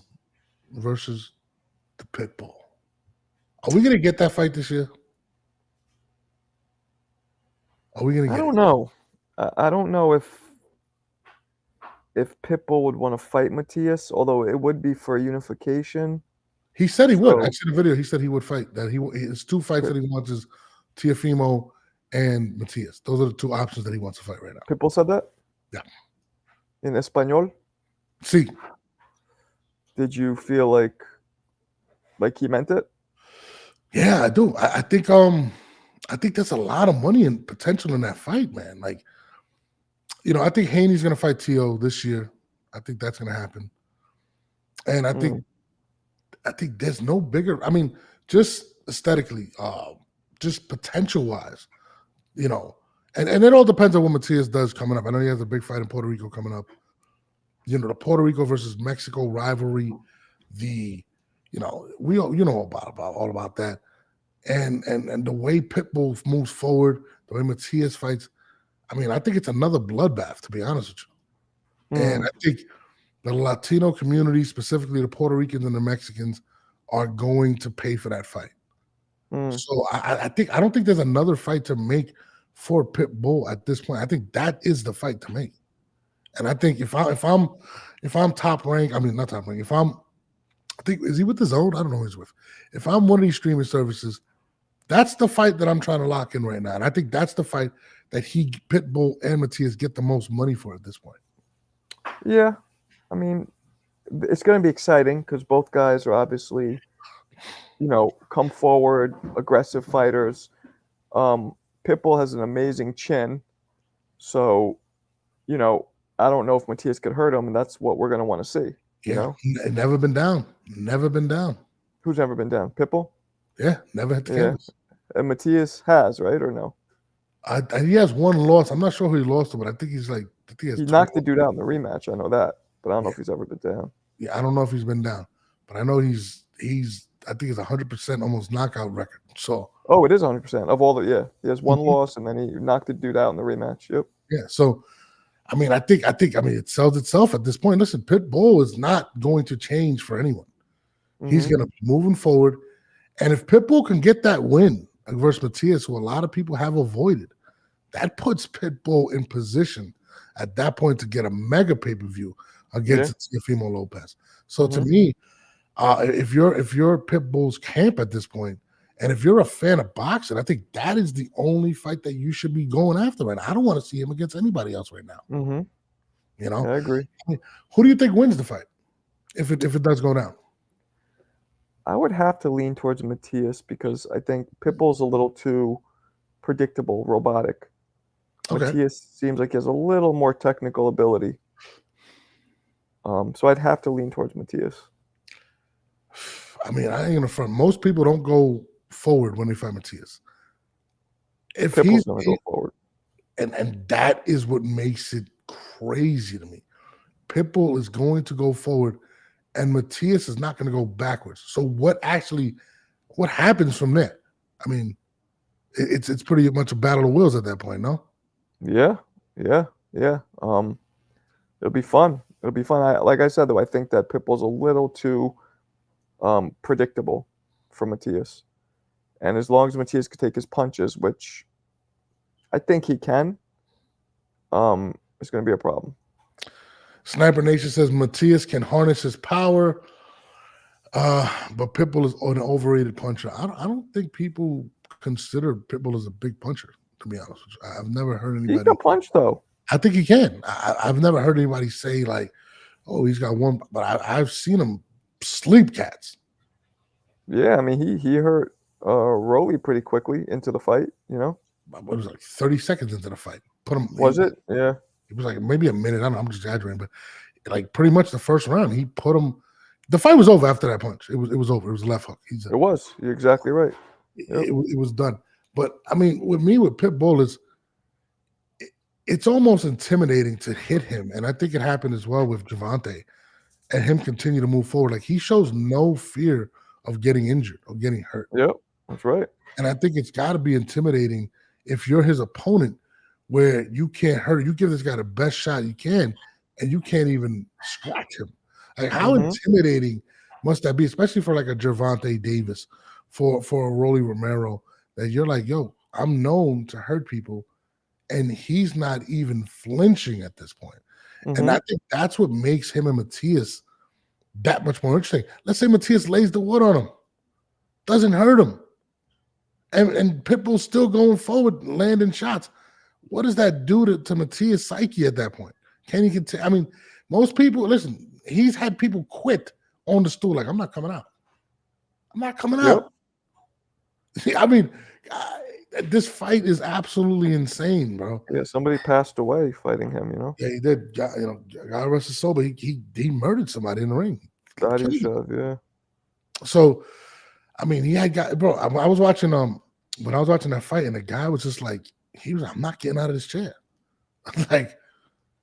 versus the Pitbull. Are we going to get that fight this year? Are we going to get it? I don't know. I don't know if Pitbull would want to fight Matias, although it would be for unification. He said he would. I see the video. He said he would fight. That his two fights that he wants is Teofimo and Matias. Those are the two options that he wants to fight right now. Pitbull said that? Yeah. In Espanol? See. Did you feel like he meant it? Yeah, I do. I think there's a lot of money and potential in that fight, man. Like, I think Haney's gonna fight Tio this year. I think that's gonna happen. And I think there's no bigger, I mean, just aesthetically, just potential wise, and it all depends on what Matias does coming up. I know he has a big fight in Puerto Rico coming up. The Puerto Rico versus Mexico rivalry, we all about that. And the way Pitbull moves forward, the way Matias fights, I mean, I think it's another bloodbath, to be honest with you. And I think the Latino community, specifically the Puerto Ricans and the Mexicans, are going to pay for that fight. So I don't think there's another fight to make for Pitbull at this point. I think that is the fight to make. And I think if I'm top rank, I mean not top rank. I think is he with the Zone? I don't know who he's with. If I'm one of these streaming services, that's the fight that I'm trying to lock in right now. And I think that's the fight that Pitbull and Matias get the most money for at this point. Yeah. I mean, it's going to be exciting because both guys are obviously, come forward, aggressive fighters. Pitbull has an amazing chin. So, I don't know if Matias could hurt him, and that's what we're going to want to see. Never been down. Never been down. Who's never been down? Pitbull? Yeah, never hit the canvas. And Matias has, right, or no? He has one loss. I'm not sure who he lost to, but I think he knocked the dude out in the rematch. I know that, but I don't know if he's ever been down. Yeah, I don't know if he's been down, but I know he's I think it's 100% almost knockout record. So it is 100% of all the he has one loss and then he knocked the dude out in the rematch. Yep. Yeah. So I mean, I think it sells itself at this point. Listen, Pitbull is not going to change for anyone. He's going to be moving forward. And if Pitbull can get that win versus Matias, who a lot of people have avoided, that puts Pitbull in position at that point to get a mega pay-per-view against Teofimo Lopez. So to me, if you're Pitbull's camp at this point, and if you're a fan of boxing, I think that is the only fight that you should be going after right now. I don't want to see him against anybody else right now. Yeah, I agree. Who do you think wins the fight if it does go down? I would have to lean towards Matias because I think Pitbull's a little too predictable, robotic. Okay. Matias seems like he has a little more technical ability. So I'd have to lean towards Matias. I mean, I ain't gonna front. Most people don't go forward when they fight Matias. If Pitbull's gonna go forward, and that is what makes it crazy to me. Pitbull is going to go forward, and Matias is not going to go backwards. So what happens from there? I mean, it's pretty much a battle of wills at that point, no? Yeah. It'll be fun. Like I said, though, I think that Pitbull's a little too predictable for Matias. And as long as Matias can take his punches, which I think he can, it's going to be a problem. Sniper Nation says Matias can harness his power, but Pitbull is an overrated puncher. I don't think people consider Pitbull as a big puncher, to be honest with you. I've never heard anybody. He can punch, though. I think he can. I've never heard anybody say, like, oh, he's got one, but I've seen him sleep cats. Yeah, I mean, he hurt Rolly pretty quickly into the fight, It was like 30 seconds into the fight. Was it? Yeah. It was like maybe a minute. I don't know. I'm just exaggerating, but like pretty much the first round, he put him, The fight was over after that punch. It was over. It was a left hook. It was. You're exactly right. Yep. It was done. But I mean, with Pitbull is it's almost intimidating to hit him, and I think it happened as well with Gervonta, and him continue to move forward. Like he shows no fear of getting injured or getting hurt. Yep, that's right. And I think it's got to be intimidating if you're his opponent, where you can't hurt. You give this guy the best shot you can, and you can't even scratch him. Like how intimidating must that be, especially for like a Gervonta Davis, for a Rolly Romero, that you're like, yo, I'm known to hurt people, and he's not even flinching at this point. And I think that's what makes him and Matias that much more interesting. Let's say Matias lays the wood on him, doesn't hurt him, and Pitbull's still going forward, landing shots. What does that do to Matias' psyche at that point? Can he continue? I mean, most people, listen, he's had people quit on the stool, like, I'm not coming out. I'm not coming out. I mean, this fight is absolutely insane, bro. Yeah, somebody passed away fighting him, you know? Yeah, he did. God rest his soul, but he murdered somebody in the ring. Body shove, yeah. So, I mean, he had got, bro, I was watching, when I was watching that fight, and the guy was just like, I'm not getting out of this chair. Like,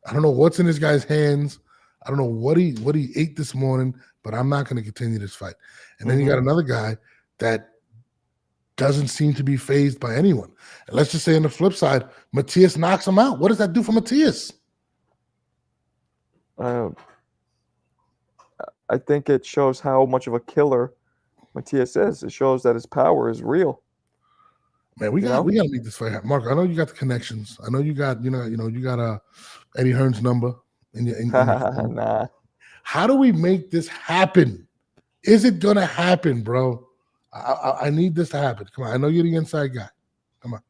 I don't know what's in this guy's hands. I don't know what he ate this morning, but I'm not going to continue this fight. And then you got another guy that doesn't seem to be fazed by anyone. And let's just say on the flip side, Matias knocks him out. What does that do for Matias? I think it shows how much of a killer Matias is. It shows that his power is real. Man, we got to make this fight happen. Mark, I know you got the connections. I know you got, you got Eddie Hearn's number. Nah. How do we make this happen? Is it gonna happen, bro? I need this to happen. Come on, I know you're the inside guy. Come on.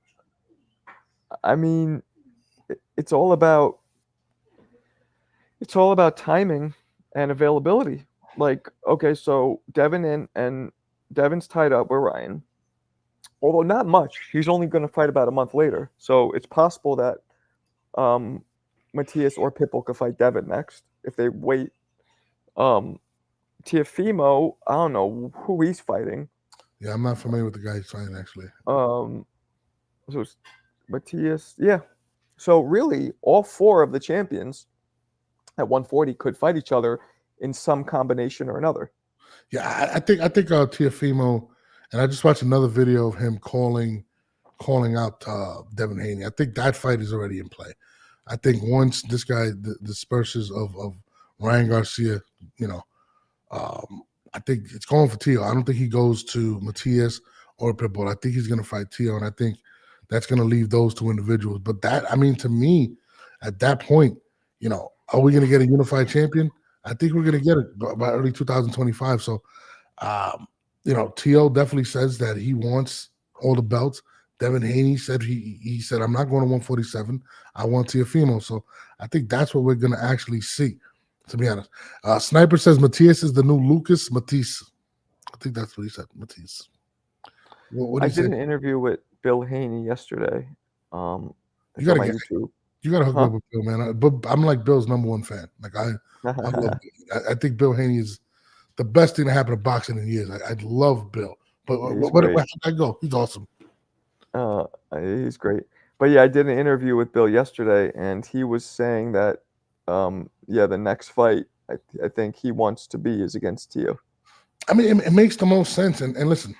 I mean, it's all about timing and availability. Like, okay, so Devin and Devin's tied up with Ryan. Although not much. He's only going to fight about a month later. So it's possible that Matias or Pitbull could fight Devin next if they wait. Teofimo, I don't know who he's fighting. Yeah, I'm not familiar with the guy he's fighting, actually. So Matias, yeah. So really, all four of the champions at 140 could fight each other in some combination or another. Yeah, I think Teofimo, and I just watched another video of him calling out Devin Haney. I think that fight is already in play. I think once this guy disperses of Ryan Garcia, I think it's going for Tio. I don't think he goes to Matias or Pitbull. I think he's going to fight Tio, and I think that's going to leave those two individuals. But that, I mean, to me, at that point, are we going to get a unified champion? I think we're going to get it by early 2025. So, Tio definitely says that he wants all the belts. Devin Haney said he said, I'm not going to 147. I want Teofimo. So I think that's what we're going to actually see, to be honest. Sniper says Matias is the new Lucas Matisse. I think that's what he said, Matisse. What I did an interview with Bill Haney yesterday. You got to hook up with Bill, man. But I'm like Bill's #1 fan. Like I love Bill. I think Bill Haney is the best thing to happen to boxing in years. I love Bill. But where'd I go? He's awesome. He's great. But yeah, I did an interview with Bill yesterday, and he was saying that the next fight I think he wants to be is against Tio. I mean, it makes the most sense. And listen,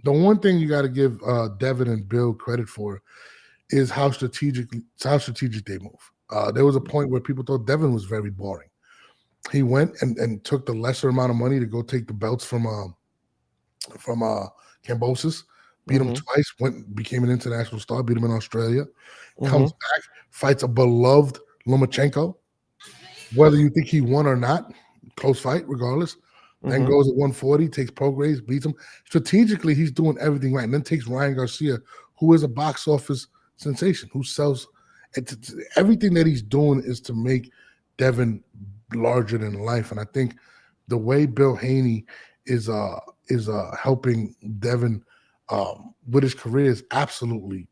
the one thing you got to give Devin and Bill credit for is how strategic they move. There was a point where people thought Devin was very boring. He went and took the lesser amount of money to go take the belts from Kambosos, beat him twice, became an international star, beat him in Australia, comes back, fights a beloved Lomachenko, whether you think he won or not, close fight regardless. Then goes at 140, takes Prograis, beats him. Strategically, he's doing everything right. And then takes Ryan Garcia, who is a box office sensation, who sells. Everything that he's doing is to make Devin larger than life. And I think the way Bill Haney is helping Devin with his career is absolutely,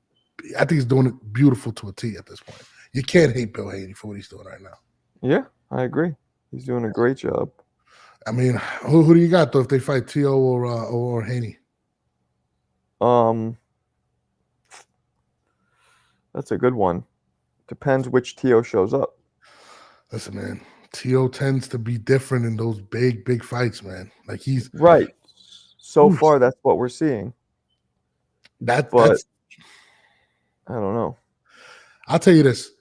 I think he's doing it beautiful to a T at this point. You can't hate Bill Haney for what he's doing right now. Yeah, I agree. He's doing a great job. I mean, who do you got though if they fight Tio or Haney? That's a good one. Depends which Tio shows up. Listen, man, Tio tends to be different in those big fights, man. Like he's right. So far, that's what we're seeing. That's I don't know. I'll tell you this.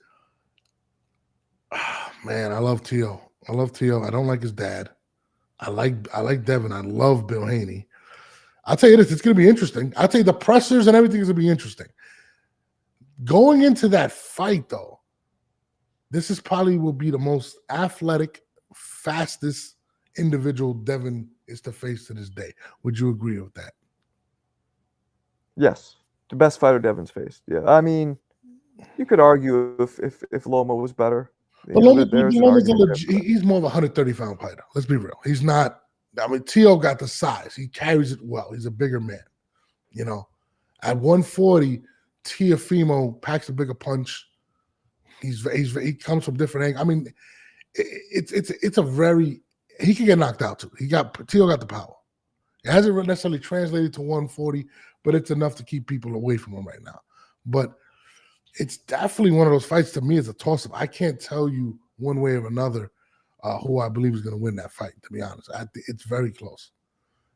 Man, I love Tio. I don't like his dad. I like Devin. I love Bill Haney. I'll tell you this, it's gonna be interesting. I'll tell you the pressers and everything is gonna be interesting. Going into that fight, though, this is probably will be the most athletic, fastest individual Devin is to face to this day. Would you agree with that? Yes. The best fighter Devin's faced. Yeah. I mean, you could argue if Loma was better. But he's more of a 130-pound fighter. Let's be real. He's not. I mean, Tio got the size. He carries it well. He's a bigger man. You know, at 140, Teofimo packs a bigger punch. He comes from different angles. I mean, it's a very he can get knocked out too. Tio got the power. It hasn't necessarily translated to 140, but it's enough to keep people away from him right now. But it's definitely one of those fights to me is a toss-up. I can't tell you one way or another who I believe is going to win that fight, to be honest. It's very close.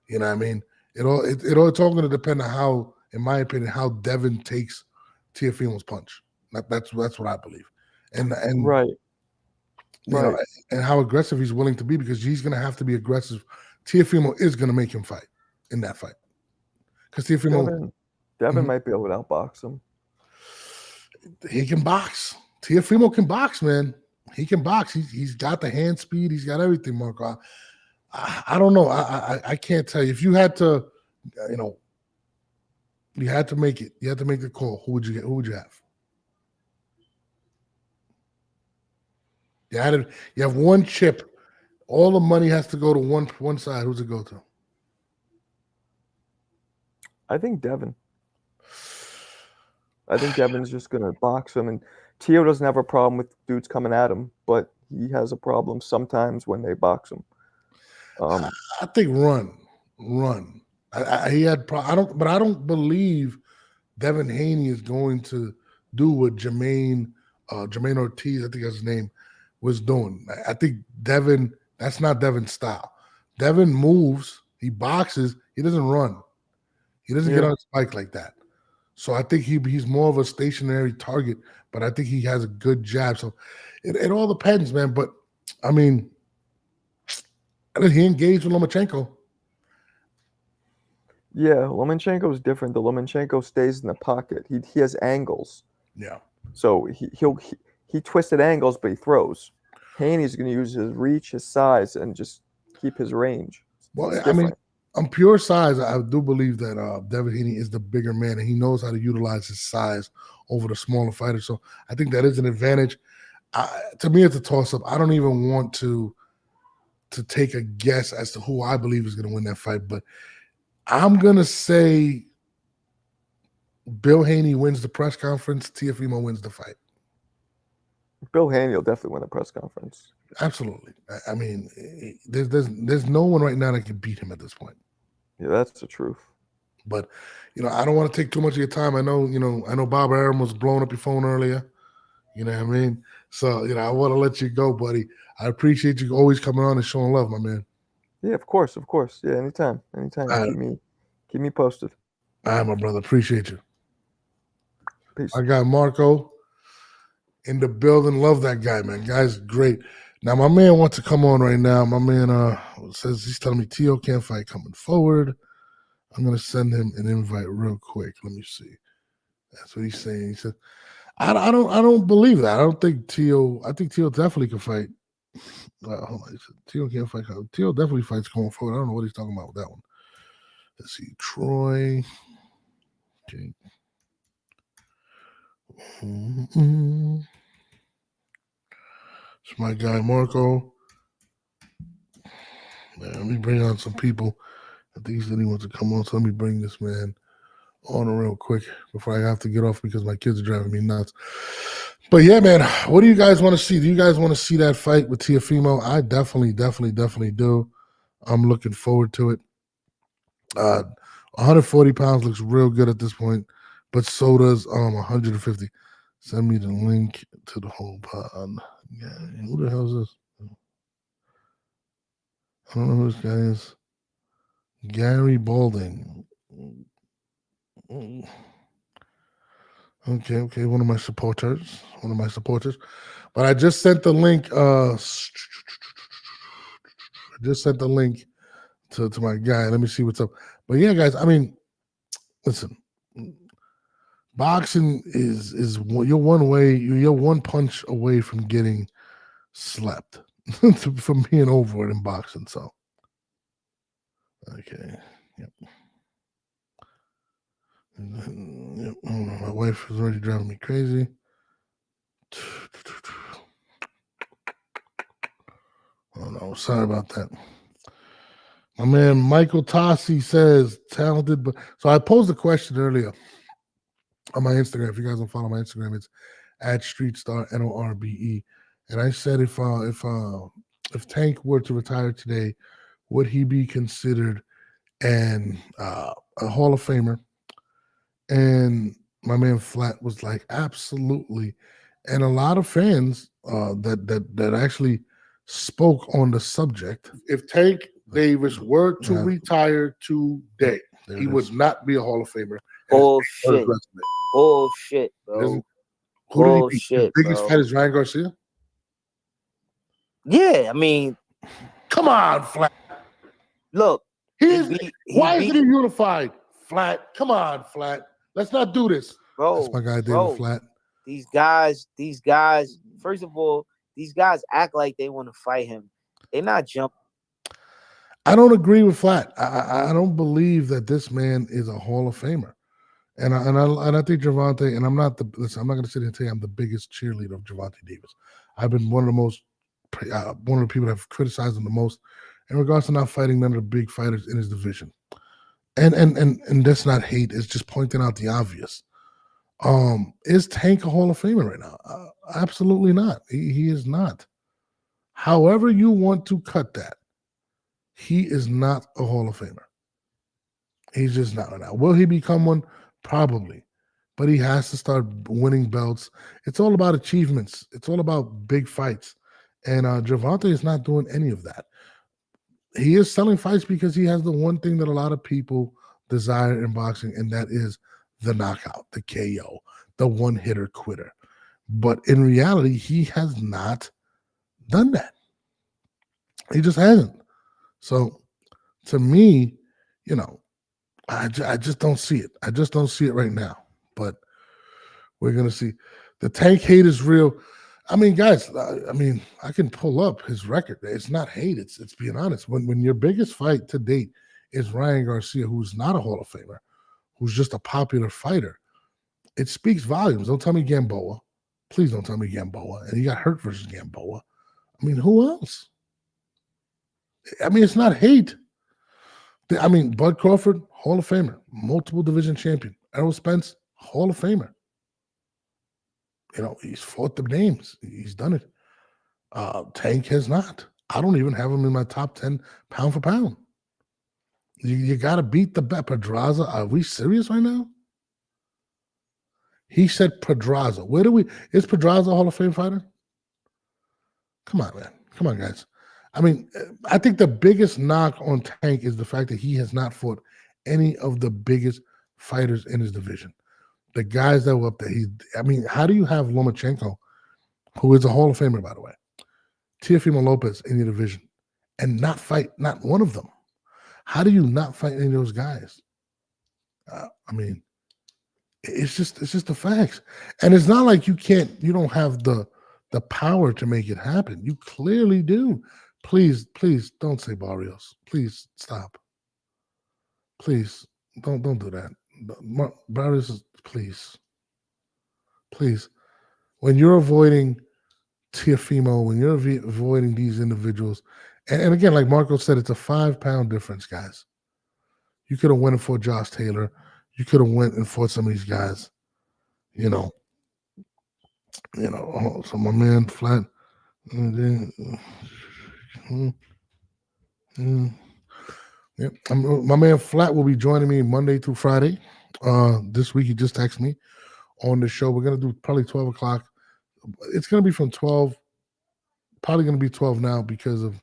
You know what I mean? It's all going to depend on how, in my opinion, how Devin takes Teofimo's punch. That's what I believe. And right. You know, and how aggressive he's willing to be, because he's going to have to be aggressive. Teofimo is going to make him fight in that fight. Because Teofimo... Devin might be able to outbox him. He can box. Teofimo can box, man. He can box. He's got the hand speed. He's got everything, Marko. I don't know. I can't tell you. If you had to, you had to make it. You had to make the call. Who would you get? Who would you have? You have one chip. All the money has to go to one side. Who's it go to? I think Devin. I think Devin's just going to box him. And Tio doesn't have a problem with dudes coming at him, but he has a problem sometimes when they box him. I think run. I don't believe Devin Haney is going to do what Jermaine Ortiz, I think that's his name, was doing. I think Devin, that's not Devin's style. Devin moves, he boxes, he doesn't run. He doesn't get on his bike like that. So I think he's more of a stationary target, but I think he has a good jab. So it all depends, man. But I mean, he engaged with Lomachenko. Yeah, Lomachenko is different. The Lomachenko stays in the pocket. He has angles. Yeah. So he twisted angles, but he throws. Haney's going to use his reach, his size, and just keep his range. Well, I mean, on pure size, I do believe that Devin Haney is the bigger man, and he knows how to utilize his size over the smaller fighters. So I think that is an advantage. To me, it's a toss-up. I don't even want to take a guess as to who I believe is going to win that fight, but I'm going to say Bill Haney wins the press conference, Teofimo wins the fight. Bill Haney will definitely win the press conference. Absolutely. I mean, there's no one right now that can beat him at this point. Yeah, that's the truth. But, I don't want to take too much of your time. I know Bob Arum was blowing up your phone earlier. You know what I mean? So, I want to let you go, buddy. I appreciate you always coming on and showing love, my man. Yeah, of course. Yeah, anytime. Keep me posted. All right, my brother. Appreciate you. Peace. I got Marko in the building. Love that guy, man. Guy's great. Now, my man wants to come on right now. My man says he's telling me Tio can't fight coming forward. I'm going to send him an invite real quick. Let me see. That's what he's saying. He said, I don't believe that. I think Tio definitely can fight. Hold on. He said, Tio can't fight. Tio definitely fights going forward. I don't know what he's talking about with that one. Let's see. Troy. Okay. It's my guy Marko. Man, let me bring on some people. I think he said he wants to come on, so let me bring this man on real quick before I have to get off because my kids are driving me nuts. But yeah, man, what do you guys want to see? Do you guys want to see that fight with Teofimo? I definitely do. I'm looking forward to it. 140 pounds looks real good at this point, but so does 150. Send me the link to the whole pod. Yeah, who the hell is this? I don't know who this guy is. Gary Balding. Okay, one of my supporters. But I just sent the link. I just sent the link to my guy. Let me see what's up. But yeah, guys, I mean, listen. Boxing is you're one punch away from getting slept, from being over it in boxing. So, okay, yep. Yep. Oh, no, my wife is already driving me crazy. Oh no, sorry about that. My man Michael Tossi says talented, but so I posed a question earlier on my Instagram. If you guys don't follow my Instagram, it's at StreetStar NORBE. And I said if Tank were to retire today, would he be considered a Hall of Famer? And my man Flat was like, absolutely. And a lot of fans that actually spoke on the subject. If Tank Davis were to retire today, he would not be a Hall of Famer. Bullshit. Bullshit, bro. Who did he beat? His biggest fight is Ryan Garcia? Yeah, I mean, come on, Flat. Look, why isn't he unified? Flat, come on, Flat. Let's not do this. Bro, that's my guy, David Flat. These guys, first of all, these guys act like they want to fight him. They're not jumping. I don't agree with Flat. I don't believe that this man is a Hall of Famer. And I think Gervonta, and I'm not going to sit here and tell you I'm the biggest cheerleader of Gervonta Davis. I've been one of the people that have criticized him the most in regards to not fighting none of the big fighters in his division. And that's not hate, it's just pointing out the obvious. Is Tank a Hall of Famer right now? Absolutely not. He is not. However you want to cut that, he is not a Hall of Famer. He's just not right now. Will he become one? Probably. But he has to start winning belts. It's all about achievements. It's all about big fights. And Gervonta is not doing any of that. He is selling fights because he has the one thing that a lot of people desire in boxing, and that is the knockout, the KO, the one-hitter quitter. But in reality, he has not done that. He just hasn't. So, to me, I just don't see it. I just don't see it right now. But we're going to see. The Tank hate is real. I mean, guys, I can pull up his record. It's not hate. It's being honest. When your biggest fight to date is Ryan Garcia, who's not a Hall of Famer, who's just a popular fighter, it speaks volumes. Don't tell me Gamboa. Please don't tell me Gamboa. And he got hurt versus Gamboa. I mean, who else? I mean, it's not hate. I mean, Bud Crawford, Hall of Famer, multiple division champion. Errol Spence, Hall of Famer. He's fought the names. He's done it. Tank has not. I don't even have him in my top 10 pound for pound. You got to beat the bet. Pedraza. Are we serious right now? He said Pedraza. Is Pedraza a Hall of Fame fighter? Come on, man. Come on, guys. I mean, I think the biggest knock on Tank is the fact that he has not fought any of the biggest fighters in his division. The guys that were up there. How do you have Lomachenko, who is a Hall of Famer, by the way, Teofimo Lopez in your division, and not fight not one of them? How do you not fight any of those guys? It's just the facts. And it's not like you don't have the power to make it happen. You clearly do. Please don't say Barrios. Please stop. Please don't do that. Barrios, please. When you're avoiding Teofimo, when you're avoiding these individuals, and again, like Marco said, it's a 5-pound difference, guys. You could have went and fought Josh Taylor. You could have went and fought some of these guys. So my man Flat. Yeah, my man Flat will be joining me Monday through Friday. This week he just texted me on the show. We're gonna do probably 12 o'clock. It's gonna be from 12. Probably gonna be 12 now because of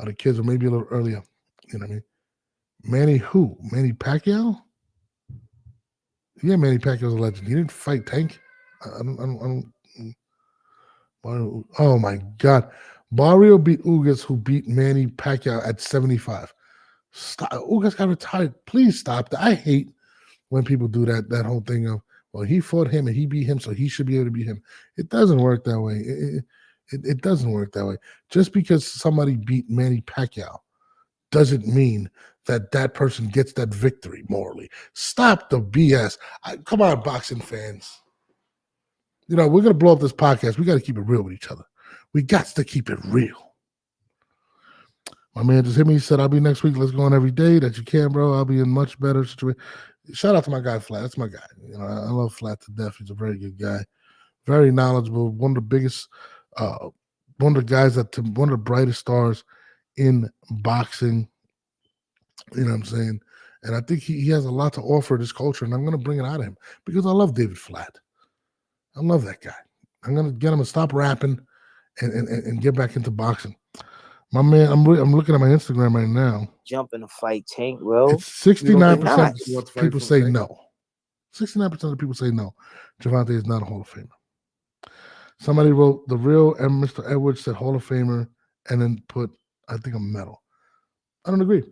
the kids, or maybe a little earlier. You know what I mean? Manny who? Manny Pacquiao? Yeah, Manny Pacquiao's a legend. He didn't fight Tank. I don't. Oh my God, Barrio beat Ugas, who beat Manny Pacquiao at 75. Stop. Ugas got retired. Please stop that. I hate when people do that whole thing of, well, he fought him and he beat him, so he should be able to beat him. It doesn't work that way. It doesn't work that way. Just because somebody beat Manny Pacquiao doesn't mean that that person gets that victory morally. Stop the BS. Come on, boxing fans. You know, we're going to blow up this podcast. We got to keep it real with each other. We got to keep it real. My man just hit me. He said, I'll be next week. Let's go on every day that you can, bro. I'll be in much better situation. Shout out to my guy, Flat. That's my guy. You know, I love Flat to death. He's a very good guy. Very knowledgeable. One of the biggest, one of the guys one of the brightest stars in boxing. You know what I'm saying? And I think he has a lot to offer this culture, and I'm going to bring it out of him because I love David Flat. I love that guy. I'm going to get him to stop rapping and get back into boxing. My man, I'm looking at my Instagram right now. Jump in a fight, Tank, bro. It's 69% of people say no. 69% of the people say no. Gervonta is not a Hall of Famer. Somebody wrote the real and Mr. Edwards said Hall of Famer and then put, I think, a medal. I don't agree.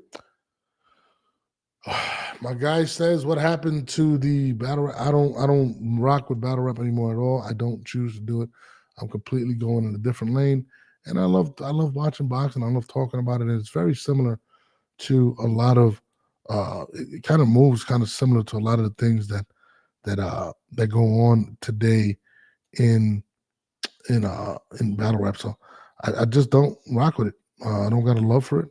My guy says, what happened to the battle rap? I don't rock with battle rap anymore at all. I don't choose to do it. I'm completely going in a different lane. And I love watching boxing. I love talking about it. And it's very similar to a lot of it kind of moves kind of similar to a lot of the things that go on today in battle rap. So I just don't rock with it. I don't got a love for it.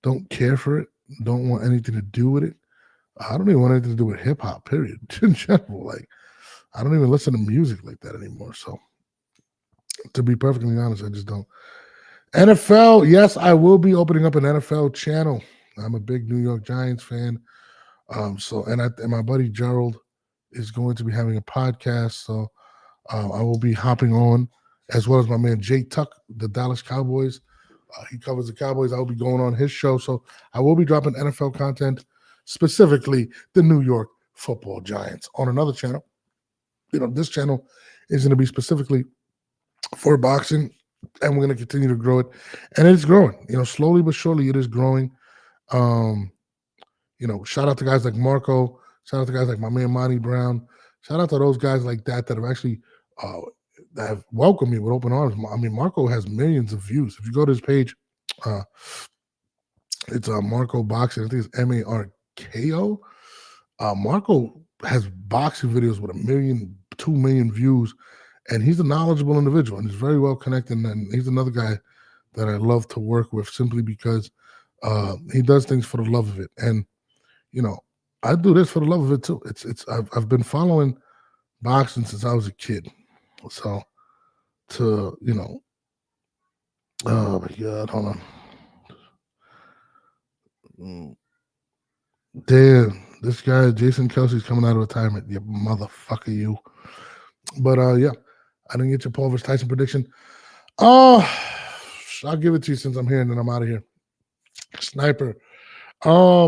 Don't care for it. Don't want anything to do with it. I don't even want anything to do with hip hop, period. In general, like I don't even listen to music like that anymore. So to be perfectly honest, I just don't. NFL, yes, I will be opening up an NFL channel. I'm a big New York Giants fan. And my buddy Gerald is going to be having a podcast. So I will be hopping on, as well as my man Jay Tuck, the Dallas Cowboys. He covers the Cowboys. I will be going on his show. So I will be dropping NFL content, specifically the New York Football Giants, on another channel. You know, this channel is going to be specifically for boxing, and we're going to continue to grow it. And it's growing. You know, slowly but surely it is growing. You know, shout out to guys like Marko. Shout out to guys like my man Monty Brown. Shout out to those guys like that have actually that have welcomed me with open arms. I mean, Marko has millions of views. If you go to his page, it's Marko Boxing. I think it's Marko. Marko has boxing videos with 1 million, 2 million views, and he's a knowledgeable individual and he's very well connected. And he's another guy that I love to work with simply because he does things for the love of it. And you know, I do this for the love of it too. I've been following boxing since I was a kid. So oh my God, hold on. Damn, this guy, Jason Kelsey's coming out of retirement. You motherfucker, you. But yeah, I didn't get your Paul vs. Tyson prediction. I'll give it to you since I'm here and then I'm out of here. Sniper. I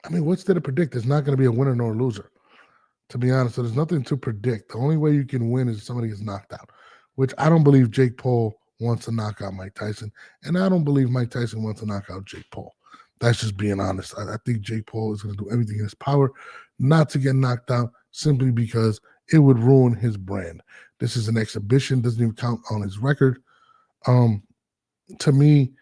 mean, what's there to predict? There's not going to be a winner nor a loser, to be honest. So there's nothing to predict. The only way you can win is if somebody gets knocked out, which I don't believe Jake Paul wants to knock out Mike Tyson, and I don't believe Mike Tyson wants to knock out Jake Paul. That's just being honest. I think Jake Paul is going to do everything in his power not to get knocked out simply because it would ruin his brand. This is an exhibition, doesn't even count on his record. To me,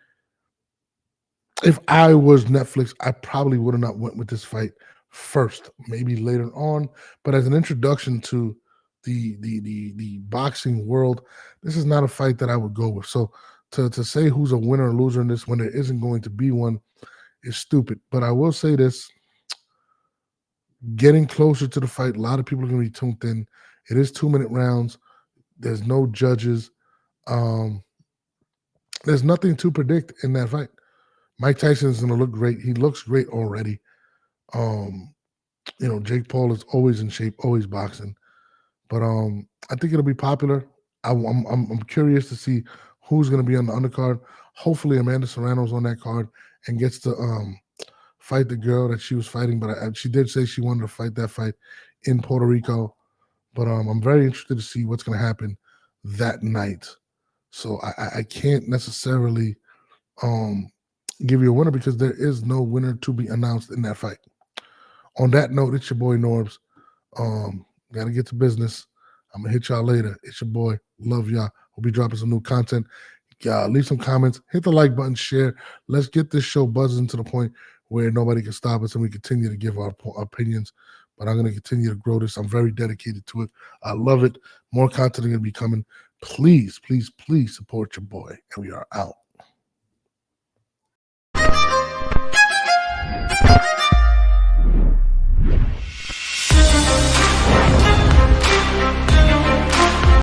if I was Netflix, I probably would have not went with this fight first, maybe later on. But as an introduction to the boxing world, this is not a fight that I would go with. So to say who's a winner or loser in this when there isn't going to be one is stupid. But I will say this, getting closer to the fight, a lot of people are going to be tuned in. It is 2-minute rounds. There's no judges. There's nothing to predict in that fight. Mike Tyson is going to look great. He looks great already. Jake Paul is always in shape, always boxing. But I think it'll be popular. I'm curious to see who's going to be on the undercard. Hopefully, Amanda Serrano's on that card and gets to fight the girl that she was fighting. But she did say she wanted to fight that fight in Puerto Rico. But I'm very interested to see what's going to happen that night. So I can't necessarily give you a winner because there is no winner to be announced in that fight. On that note, it's your boy Norbs. Gotta get to business. I'm gonna hit y'all later. It's your boy. Love y'all. We'll be dropping some new content. Leave some comments. Hit the like button. Share. Let's get this show buzzing to the point where nobody can stop us and we continue to give our opinions. But I'm gonna continue to grow this. I'm very dedicated to it. I love it. More content is gonna be coming. Please, please, please support your boy. And we are out.